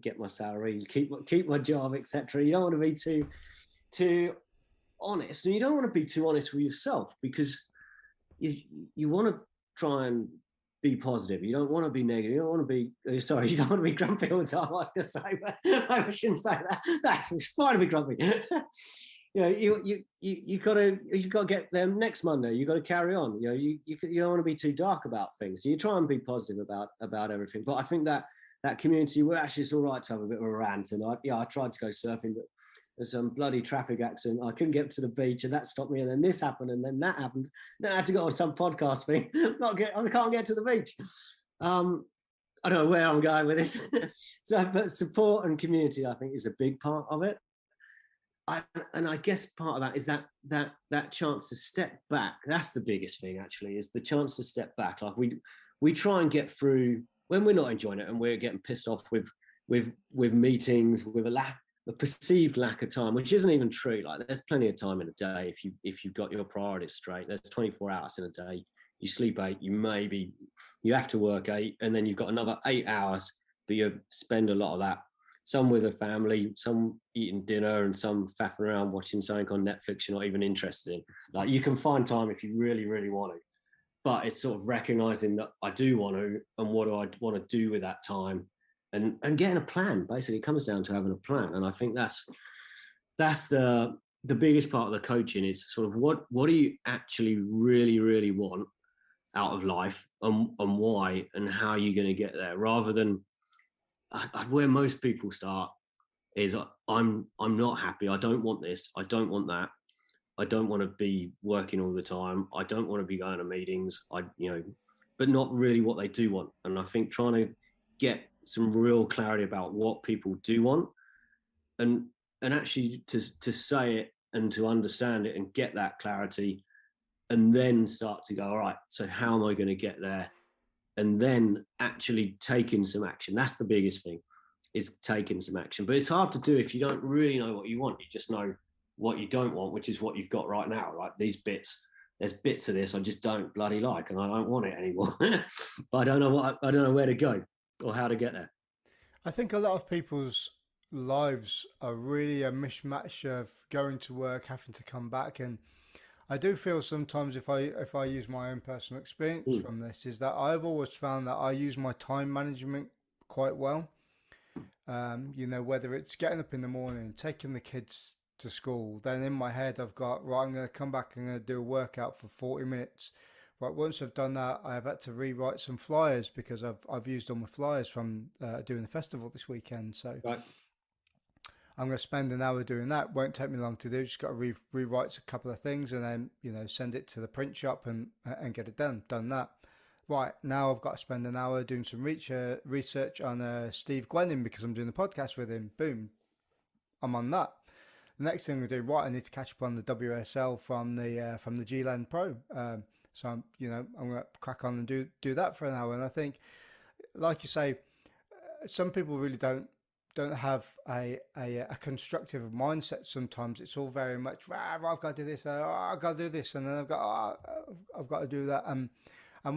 get my salary, keep my job, etc. You don't want to be too honest, and you don't want to be too honest with yourself, because you want to try and be positive. You don't want to be negative. You don't want to be you don't want to be grumpy all the time. I was going to say, but I shouldn't say that. It's fine to be grumpy. You've got to get them next Monday. You've got to carry on. You don't want to be too dark about things. So you try and be positive about everything. But I think that community, it's all right to have a bit of a rant. And I tried to go surfing, but there's some bloody traffic accident. I couldn't get to the beach, and that stopped me. And then this happened, and then that happened. Then I had to go on some podcast thing. I can't get to the beach. I don't know where I'm going with this. But support and community, I think, is a big part of it. And I guess part of that is that chance to step back. That's the biggest thing, actually, is the chance to step back. Like we try and get through when we're not enjoying it and we're getting pissed off with meetings, with a perceived lack of time, which isn't even true. Like there's plenty of time in a day if you've got your priorities straight. There's 24 hours in a day. You sleep 8, you have to work 8, and then you've got another 8 hours, but you spend a lot of that, some with a family, some eating dinner, and some faffing around watching something on Netflix you're not even interested in. Like you can find time if you really, really want to, but it's sort of recognizing that I do want to, and what do I want to do with that time, and getting a plan. Basically, it comes down to having a plan. And I think that's the biggest part of the coaching, is sort of what do you actually really, really want out of life, and why, and how are you going to get there, rather than where most people start is I'm not happy. I don't want this. I don't want that. I don't want to be working all the time. I don't want to be going to meetings. But not really what they do want. And I think trying to get some real clarity about what people do want, and actually to say it and to understand it and get that clarity, and then start to go, all right, so how am I going to get there? And then actually taking some action. That's the biggest thing, is taking some action. But it's hard to do if you don't really know what you want. You just know what you don't want, which is what you've got right now, right? There's bits of this I just don't bloody like, and I don't want it anymore. But I don't know where to go or how to get there. I think a lot of people's lives are really a mishmash of going to work, having to come back, and I do feel sometimes, if I use my own personal experience from this, is that I've always found that I use my time management quite well. Whether it's getting up in the morning, taking the kids to school, then in my head I've got, right, I'm going to come back and I'm going to do a workout for 40 minutes. Right, once I've done that, I've had to rewrite some flyers because I've used all my flyers from doing the festival this weekend. So right. I'm going to spend an hour doing that. Won't take me long to do. Just got to rewrite a couple of things and then, send it to the print shop and get it done. Done that. Right, now I've got to spend an hour doing some research on Steve Gwenin because I'm doing the podcast with him. Boom, I'm on that. The next thing we do, right, I need to catch up on the WSL from the G-Land Pro. So I'm going to crack on and do that for an hour. And I think, like you say, some people really don't have a constructive mindset. Sometimes it's all very much, I've got to do this, I've got to do this, and then I've got to do that. And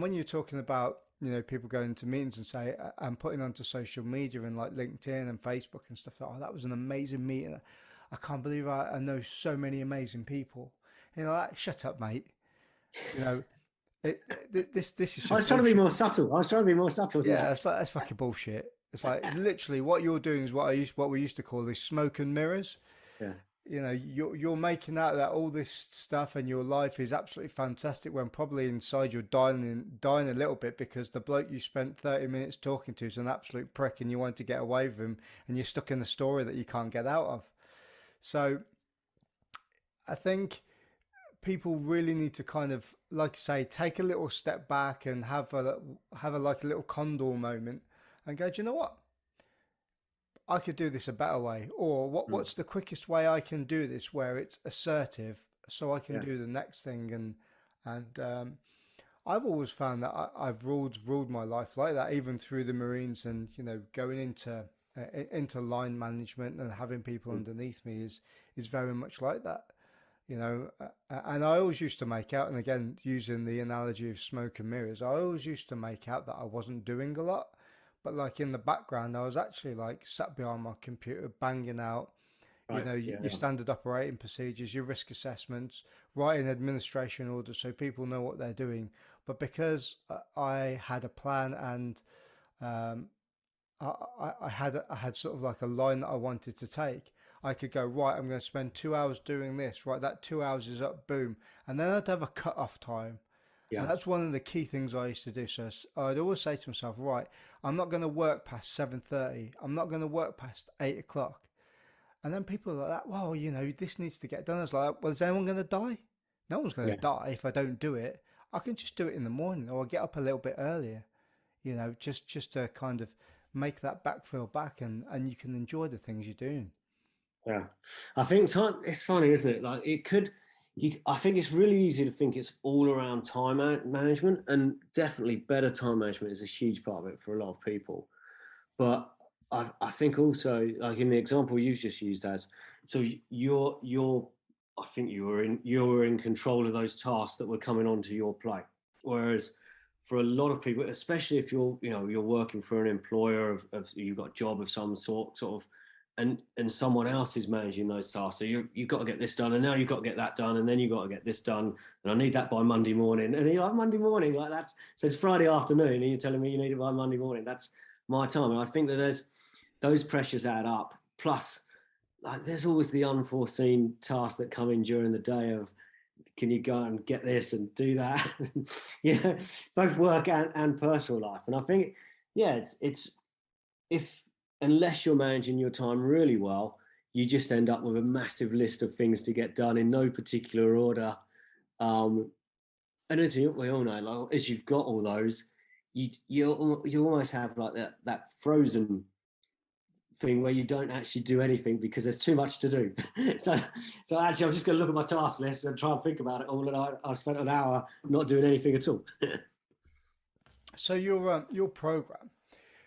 when you're talking about, people going to meetings and say, and putting onto social media and like LinkedIn and Facebook and stuff, like, oh, that was an amazing meeting. I can't believe I know so many amazing people. Like, shut up, mate. This is just I was trying to be bullshit. more subtle. Than Yeah, that. that's fucking bullshit. It's like literally what you're doing is what we used to call this smoke and mirrors. Yeah. You're making out that all this stuff and your life is absolutely fantastic when probably inside you're dying a little bit because the bloke you spent 30 minutes talking to is an absolute prick and you want to get away with him and you're stuck in a story that you can't get out of. So I think people really need to kind of, like you say, take a little step back and have a like a little condor moment and go, do you know what? I could do this a better way, or what's the quickest way I can do this where it's assertive, so I can do the next thing. And I've always found that I've ruled my life like that, even through the Marines, and going into line management and having people underneath me is very much like that. And I always used to make out, and again using the analogy of smoke and mirrors, I always used to make out that I wasn't doing a lot. But like in the background, I was actually like sat behind my computer banging out, Right. your standard operating procedures, your risk assessments, writing administration orders so people know what they're doing. But because I had a plan and I had sort of like a line that I wanted to take, I could go, right, I'm going to spend 2 hours doing this, right, that 2 hours is up, boom. And then I'd have a cut-off time. Yeah. And that's one of the key things I used to do. So I'd always say to myself, right, I'm not going to work past 7:30. I'm not going to work past 8 o'clock. And then people are like that, well, this needs to get done. I was like, well, is anyone going to die? No one's going to die if I don't do it. I can just do it in the morning, or I'll get up a little bit earlier, just to kind of make that backfill back, and you can enjoy the things you're doing. Yeah. I think it's funny, isn't it? Like I think it's really easy to think it's all around time management, and definitely better time management is a huge part of it for a lot of people. But I think also, like in the example you've just used, so I think you were in control of those tasks that were coming onto your plate. Whereas for a lot of people, especially if you're working for an employer of you've got a job of some sort of, and someone else is managing those tasks. So you've got to get this done, and now you've got to get that done, and then you've got to get this done, and I need that by Monday morning. And you're like, Monday morning, like so it's Friday afternoon, and you're telling me you need it by Monday morning. That's my time. And I think that those pressures add up. Plus, like, there's always the unforeseen tasks that come in during the day of, can you go and get this and do that? Both work and personal life. And I think, it's if unless you're managing your time really well, you just end up with a massive list of things to get done in no particular order. And as we all know, like, as you've got all those, you almost have like that frozen thing where you don't actually do anything because there's too much to do. so actually, I'm just going to look at my task list and try and think about it all. And I spent an hour not doing anything at all. So your program,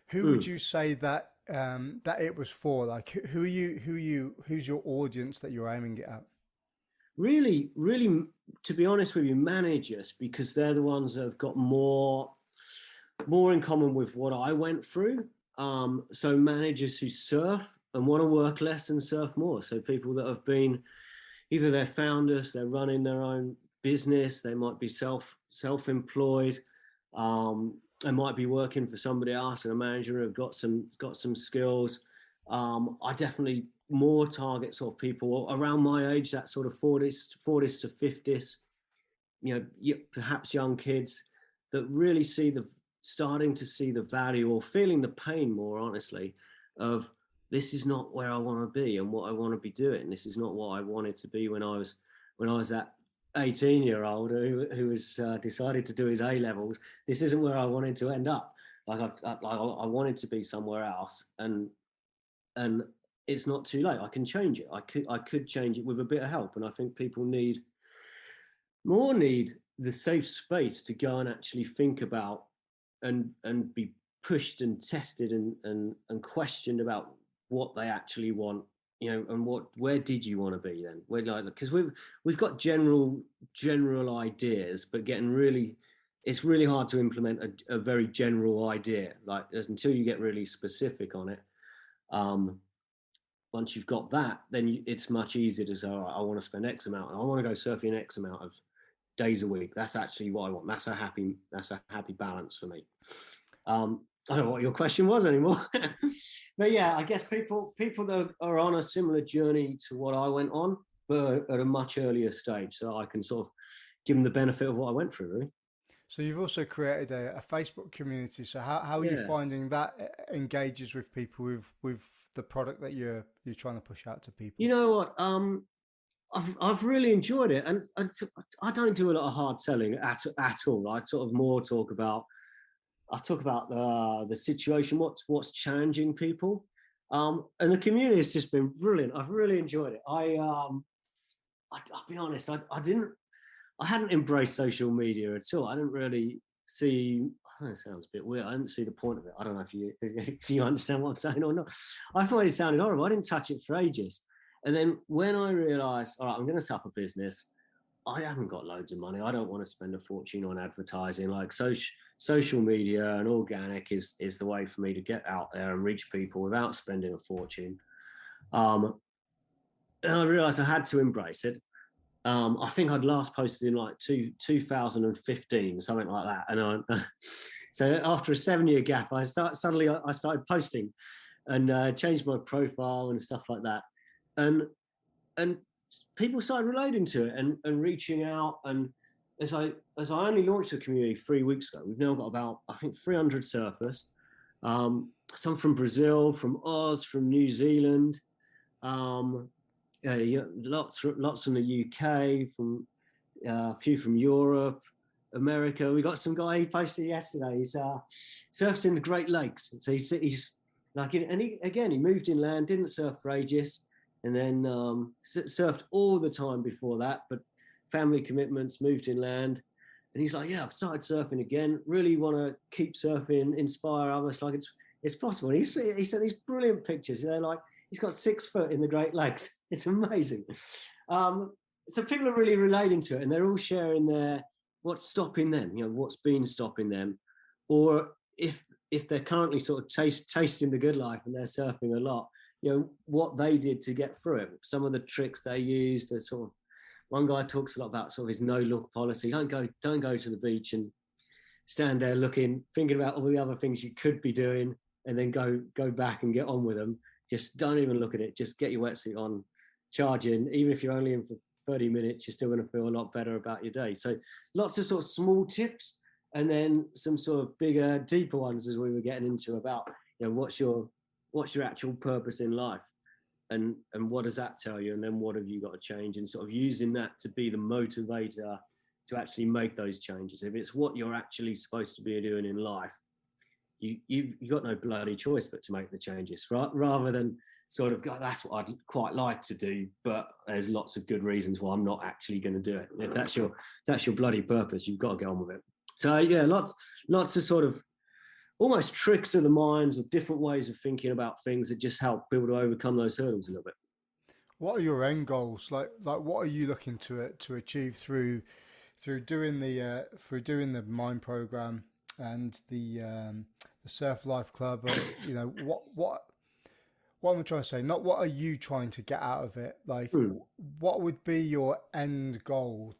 who would you say that that it was for? Like, who's your audience that you're aiming it at? Really, to be honest with you, managers, because they're the ones that have got more in common with what I went through. So managers who surf and want to work less and surf more. So people that have been, either they're founders, they're running their own business, they might be self-employed, they might be working for somebody else, and a manager who have got some skills. I definitely more target sort of people around my age, that sort of 40s to 50s, perhaps young kids that really starting to see the value, or feeling the pain more honestly, of this is not where I want to be and what I want to be doing. This is not what I wanted to be when I was that 18-year-old who was decided to do his A levels. This isn't where I wanted to end up. Like I wanted to be somewhere else, and it's not too late. I can change it. I could change it with a bit of help, and I think people need the safe space to go and actually think about and be pushed and tested and questioned about what they actually want, and where did you want to be then? We're like, because we've got general ideas, but it's really hard to implement a very general idea, like until you get really specific on it. Once you've got that, then it's much easier to say, all right, I want to spend X amount, I want to go surfing X amount of days a week. That's actually what I want. That's a happy balance for me. I don't know what your question was anymore. But yeah, I guess people that are on a similar journey to what I went on, but at a much earlier stage, so I can sort of give them the benefit of what I went through, really. So you've also created a Facebook community. So how are you finding that engages with people with the product that you're trying to push out to people? You know what? I've really enjoyed it, and I don't do a lot of hard selling at all. I sort of more talk about the situation, what's challenging people, and the community has just been brilliant. I've really enjoyed it. I'll be honest, I hadn't embraced social media at all. I didn't really see. I know it sounds a bit weird. I didn't see the point of it. I don't know if you understand what I'm saying or not. I thought it sounded horrible. I didn't touch it for ages. And then when I realized, all right, I'm going to set up a business, I haven't got loads of money. I don't want to spend a fortune on advertising. Like social media and organic is the way for me to get out there and reach people without spending a fortune. And I realized I had to embrace it. I think I'd last posted in like 2015, something like that. And so after a 7-year gap, I started posting and changed my profile and stuff like that. And people started relating to it and reaching out. And as I only launched the community 3 weeks ago, we've now got about, I think, 300 surfers, some from Brazil, from Oz, from New Zealand, lots from the UK, from a few from Europe, America. We got some guy, he posted yesterday, he's surfs in the Great Lakes. So he's like, and he moved inland, didn't surf for ages, and then surfed all the time before that, but family commitments, moved inland. And he's like, yeah, I've started surfing again, really want to keep surfing, inspire others, like it's possible. And he sent these brilliant pictures. They're like, he's got 6 foot in the Great Lakes. It's amazing. So people are really relating to it, and they're all sharing what's stopping them, what's been stopping them, or if they're currently sort of tasting the good life and they're surfing a lot, what they did to get through it. Some of the tricks they used. Sort of, one guy talks a lot about sort of his no look policy. Don't go to the beach and stand there thinking about all the other things you could be doing, and then go back and get on with them. Just don't even look at it. Just get your wetsuit on, charge in. Even if you're only in for 30 minutes, you're still going to feel a lot better about your day. So lots of sort of small tips, and then some sort of bigger, deeper ones as we were getting into about, what's your actual purpose in life, and what does that tell you, and then what have you got to change, and sort of using that to be the motivator to actually make those changes. If it's what you're actually supposed to be doing in life, you've got no bloody choice but to make the changes, right? Rather than sort of go, that's what I'd quite like to do, but there's lots of good reasons why I'm not actually going to do it. If that's your bloody purpose, you've got to get on with it. So yeah, lots of sort of almost tricks of the minds, of different ways of thinking about things that just help people to overcome those hurdles a little bit. What are your end goals? Like what are you looking to achieve through doing the Mind program and the Surf Life Club? What am I trying to say? Not what are you trying to get out of it? Like, what would be your end goal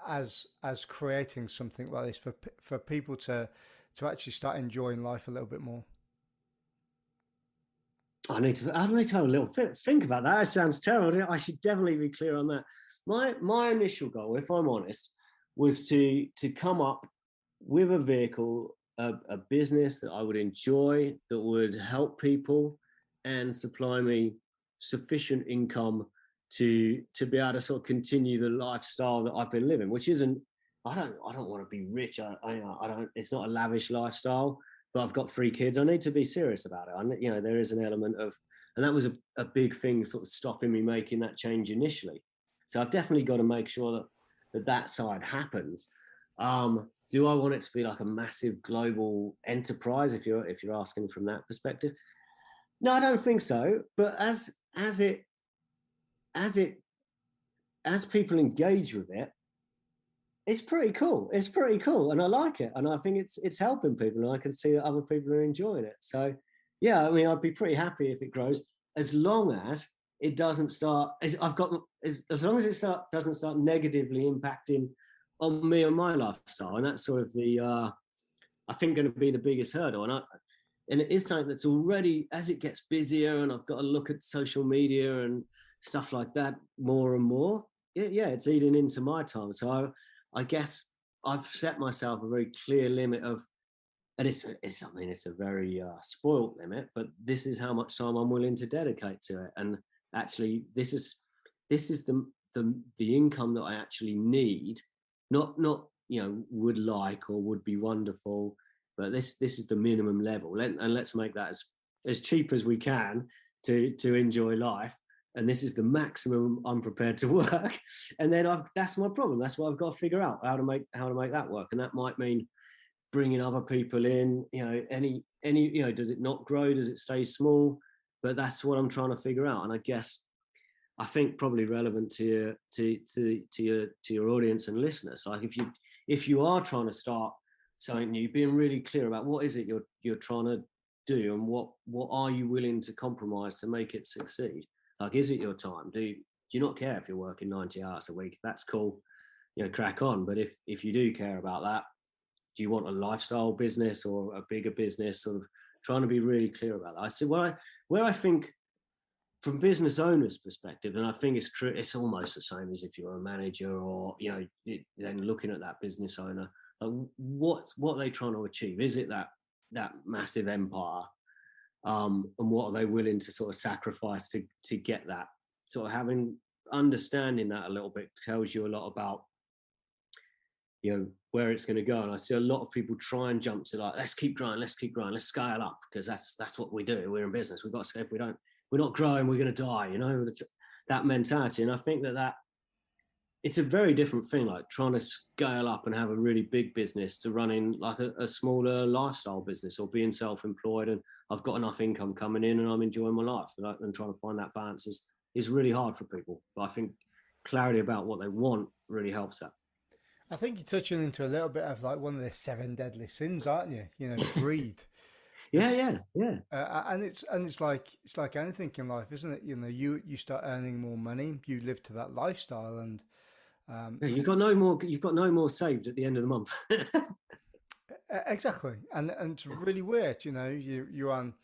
as creating something like this for people to actually start enjoying life a little bit more? I need to have a little think about that. That sounds terrible. I should definitely be clear on that. My initial goal, if I'm honest, was to come up with a vehicle, a business that I would enjoy, that would help people and supply me sufficient income to be able to sort of continue the lifestyle that I've been living, which isn't. I don't want to be rich. I don't. It's not a lavish lifestyle. But I've got 3 kids. I need to be serious about it. There is an element of, and that was a big thing sort of stopping me making that change initially. So I've definitely got to make sure that side happens. Do I want it to be like a massive global enterprise? If you're asking from that perspective, no, I don't think so. But as it as people engage with it, it's pretty cool. It's pretty cool, and I like it, and I think it's helping people, and I can see that other people are enjoying it. So, yeah, I mean, I'd be pretty happy if it grows, as long as it doesn't start. As long as doesn't start negatively impacting on me and my lifestyle, and that's sort of the I think going to be the biggest hurdle, and it is something that's already, as it gets busier, and I've got to look at social media and stuff like that more and more. Yeah, it's eating into my time. So I guess I've set myself a very clear limit of, and it's I mean, it's a very spoilt limit, but this is how much time I'm willing to dedicate to it. And actually, this is the income that I actually need, not would like or would be wonderful, but this is the minimum level. And let's make that as cheap as we can to enjoy life. And this is the maximum I'm prepared to work. And then that's my problem. That's what I've got to figure out, how to make that work. And that might mean bringing other people in. Any does it not grow? Does it stay small? But that's what I'm trying to figure out. And I think probably relevant to your audience and listeners. Like if you are trying to start something new, being really clear about what is it you're trying to do, and what are you willing to compromise to make it succeed. Like, is it your time? Do you not care if you're working 90 hours a week? That's cool, crack on. But if you do care about that, do you want a lifestyle business or a bigger business? Sort of trying to be really clear about that. I see where I think, from business owners' perspective, and I think it's true, it's almost the same as if you're a manager, or then looking at that business owner, like what are they trying to achieve? Is it that massive empire, and what are they willing to sort of sacrifice to get that? Sort of understanding that a little bit tells you a lot about where it's going to go. And I see a lot of people try and jump to, like, let's keep growing, let's scale up, because that's what we do. We're in business, we've got to scale. If we're not growing, we're going to die, that mentality. And I think that it's a very different thing, like trying to scale up and have a really big business, to running like a smaller lifestyle business, or being self-employed and I've got enough income coming in and I'm enjoying my life. And trying to find that balance is really hard for people. But I think clarity about what they want really helps that. I think you're touching into a little bit of like one of the seven deadly sins, aren't you? Greed. Yeah. And it's like anything in life, isn't it? You start earning more money, you live to that lifestyle, and Yeah, you've got no more saved at the end of the month. exactly. And it's really weird. You're on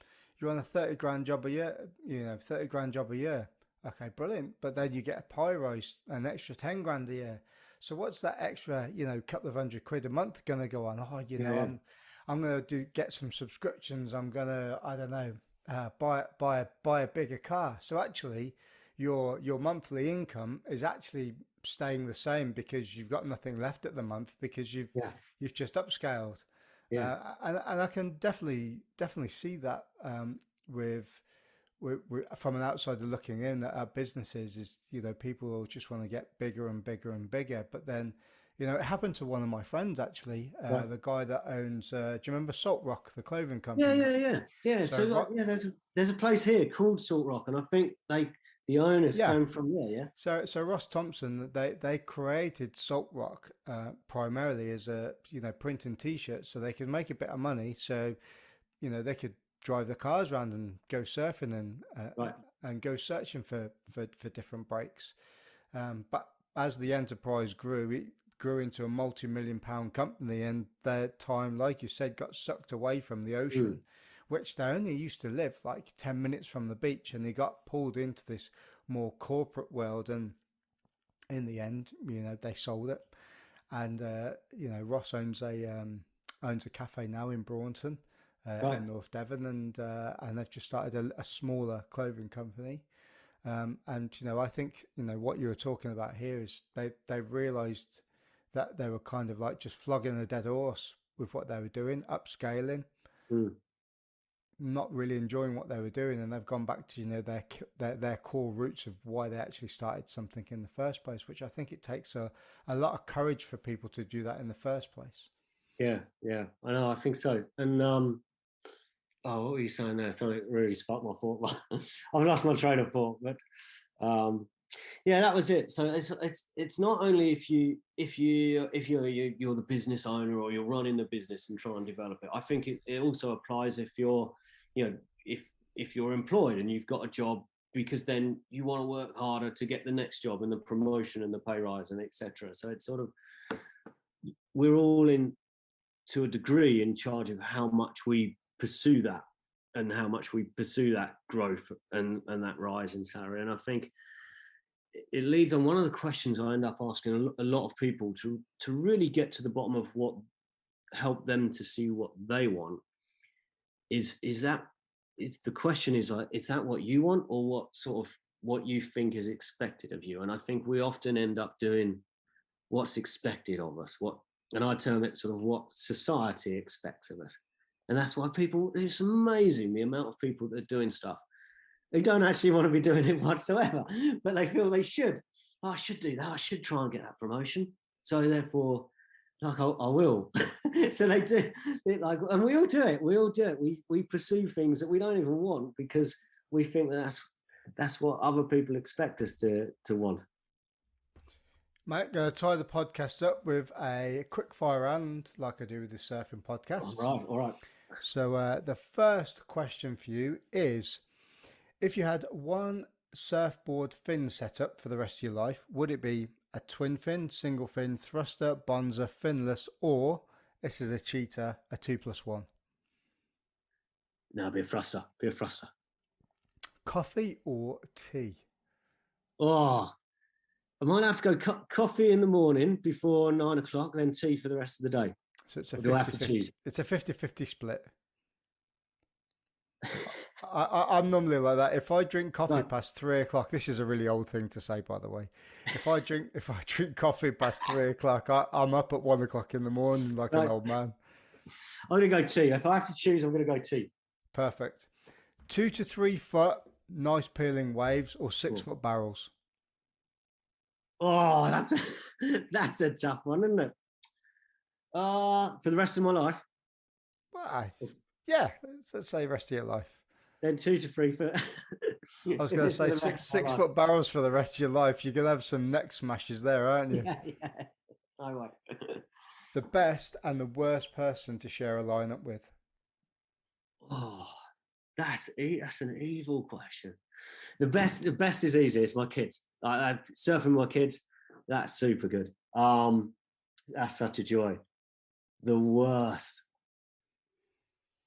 a 30 grand job a year. 30 grand job a year. Okay, brilliant. But then you get a pay rise, an extra 10 grand a year. So what's that extra, couple of £100 a month going to go on? Oh, Yeah. I'm going to get some subscriptions. I'm going to, I don't know, buy a bigger car. So actually, your monthly income is actually staying the same, because you've got nothing left at the month, because Yeah. you've just upscaled. Yeah. And I can definitely see that, with from an outsider looking in at our businesses, is people just want to get bigger and bigger and bigger. But then it happened to one of my friends, actually, Right. the guy that owns, do you remember Salt Rock, the clothing Yeah, company? yeah. So So like, yeah, there's a place here called Salt Rock, and I think the owners yeah, came from there. Yeah. so Ross Thompson, they created Salt Rock primarily as a printing t-shirts, so they could make a bit of money. So they could drive the cars around and go surfing, Right. and go searching for different breaks. But as the enterprise grew, it grew into a multi-million-pound company, and their time, like you said, got sucked away from the Mm. ocean, which they only used to live like 10 minutes from the beach, and they got pulled into this more corporate world. And in the end, they sold it. And Ross owns a cafe now in Braunton, Right. in North Devon, and they've just started a smaller clothing company. And I think what you were talking about here is they realised that they were kind of like just flogging a dead horse with what they were doing, upscaling. Mm. not really enjoying what they were doing, and they've gone back to, you know, their core roots of why they actually started something in the first place, which I think it takes a lot of courage for people to do that in the first place. Yeah, yeah, I know. I think so. And what were you saying there? Something really sparked my thought. I've lost my train of thought, but um, yeah, that was it. So it's not only if you're the business owner or you're running the business and trying to develop it. I think it also applies if you're, you know, if you're employed and you've got a job, because then you want to work harder to get the next job and the promotion and the pay rise and etc. So it's sort of, we're all in, to a degree, in charge of how much we pursue that and how much we pursue that growth and that rise in salary. And I think it leads on one of the questions I end up asking a lot of people to really get to the bottom of what help them to see what they want. Is that, it's the question is like, is that what you want, or what you think is expected of you? And I think we often end up doing what's expected of us, and I term it sort of what society expects of us. And that's why people, it's amazing the amount of people that are doing stuff who don't actually want to be doing it whatsoever, but they feel they should. Oh, I should do that. I should try and get that promotion. So therefore, like, I will. So they do it, like, and we all do it. We all do it. We pursue things that we don't even want because we think that's what other people expect us to want. Mate, going to tie the podcast up with a quick fire round like I do with the surfing podcasts. All right. So the first question for you is, if you had one surfboard fin setup for the rest of your life, would it be a twin fin, single fin, thruster, bonzer, finless, or, this is a cheater, a 2+1? No, be a thruster. Be a thruster. Coffee or tea? Oh, I might have to go coffee in the morning before 9 o'clock, then tea for the rest of the day. So it's a do I have to 50-50. choose? It's a 50-50 split. I'm normally like that. If I drink coffee past 3 o'clock, this is a really old thing to say, by the way. If I drink coffee past 3 o'clock, I'm up at 1 o'clock in the morning like an old man. I'm going to go tea. If I have to choose, I'm going to go tea. Perfect. 2 to 3 foot, nice peeling waves, or 6 foot barrels? Oh, that's a tough one, isn't it? For the rest of my life. Well, yeah, let's say rest of your life. Then 2 to 3 foot. I was going to say six foot barrels for the rest of your life. You're going to have some neck smashes there, aren't you? Yeah. I won't. The best and the worst person to share a lineup with? Oh, that's an evil question. The best is easy. It's my kids. I surfing with my kids. That's super good. That's such a joy. The worst.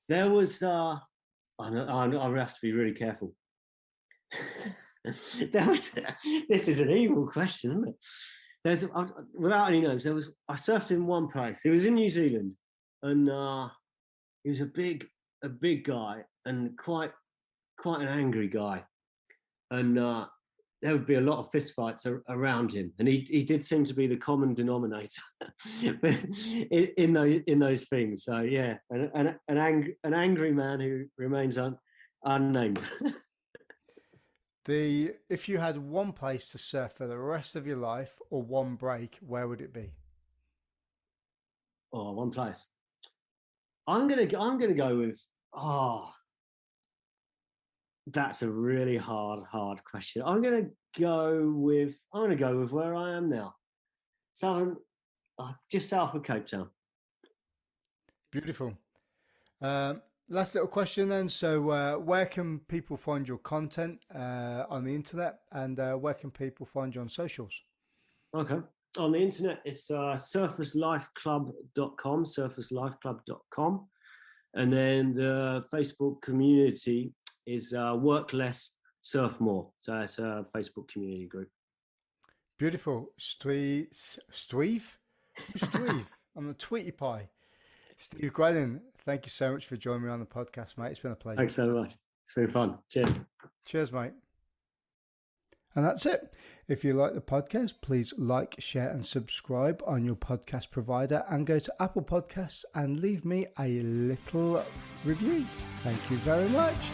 There was. I have to be really careful. This is an evil question, isn't it? Without any names. I surfed in one place. It was in New Zealand, and he was a big guy and quite an angry guy, and there would be a lot of fistfights around him, and he did seem to be the common denominator in those things. So yeah, an angry man who remains unnamed. If you had one place to surf for the rest of your life or one break, where would it be? Oh, one place. I'm gonna go with. That's a really hard question. I'm gonna go with where I am now, just south of Cape Town. Beautiful. Last little question then. So where can people find your content on the internet, and where can people find you on socials? Okay. On the internet, it's surfacelifeclub.com, surfacelifeclub.com. And then the Facebook community is Work Less, Surf More. So it's a Facebook community group. Beautiful. Steve? I'm a Tweety Pie. Steve Gwenin, thank you so much for joining me on the podcast, mate. It's been a pleasure. Thanks so much. It's been fun. Cheers. Cheers, mate. And that's it. If you like the podcast, please like, share and subscribe on your podcast provider, and go to Apple Podcasts and leave me a little review. Thank you very much.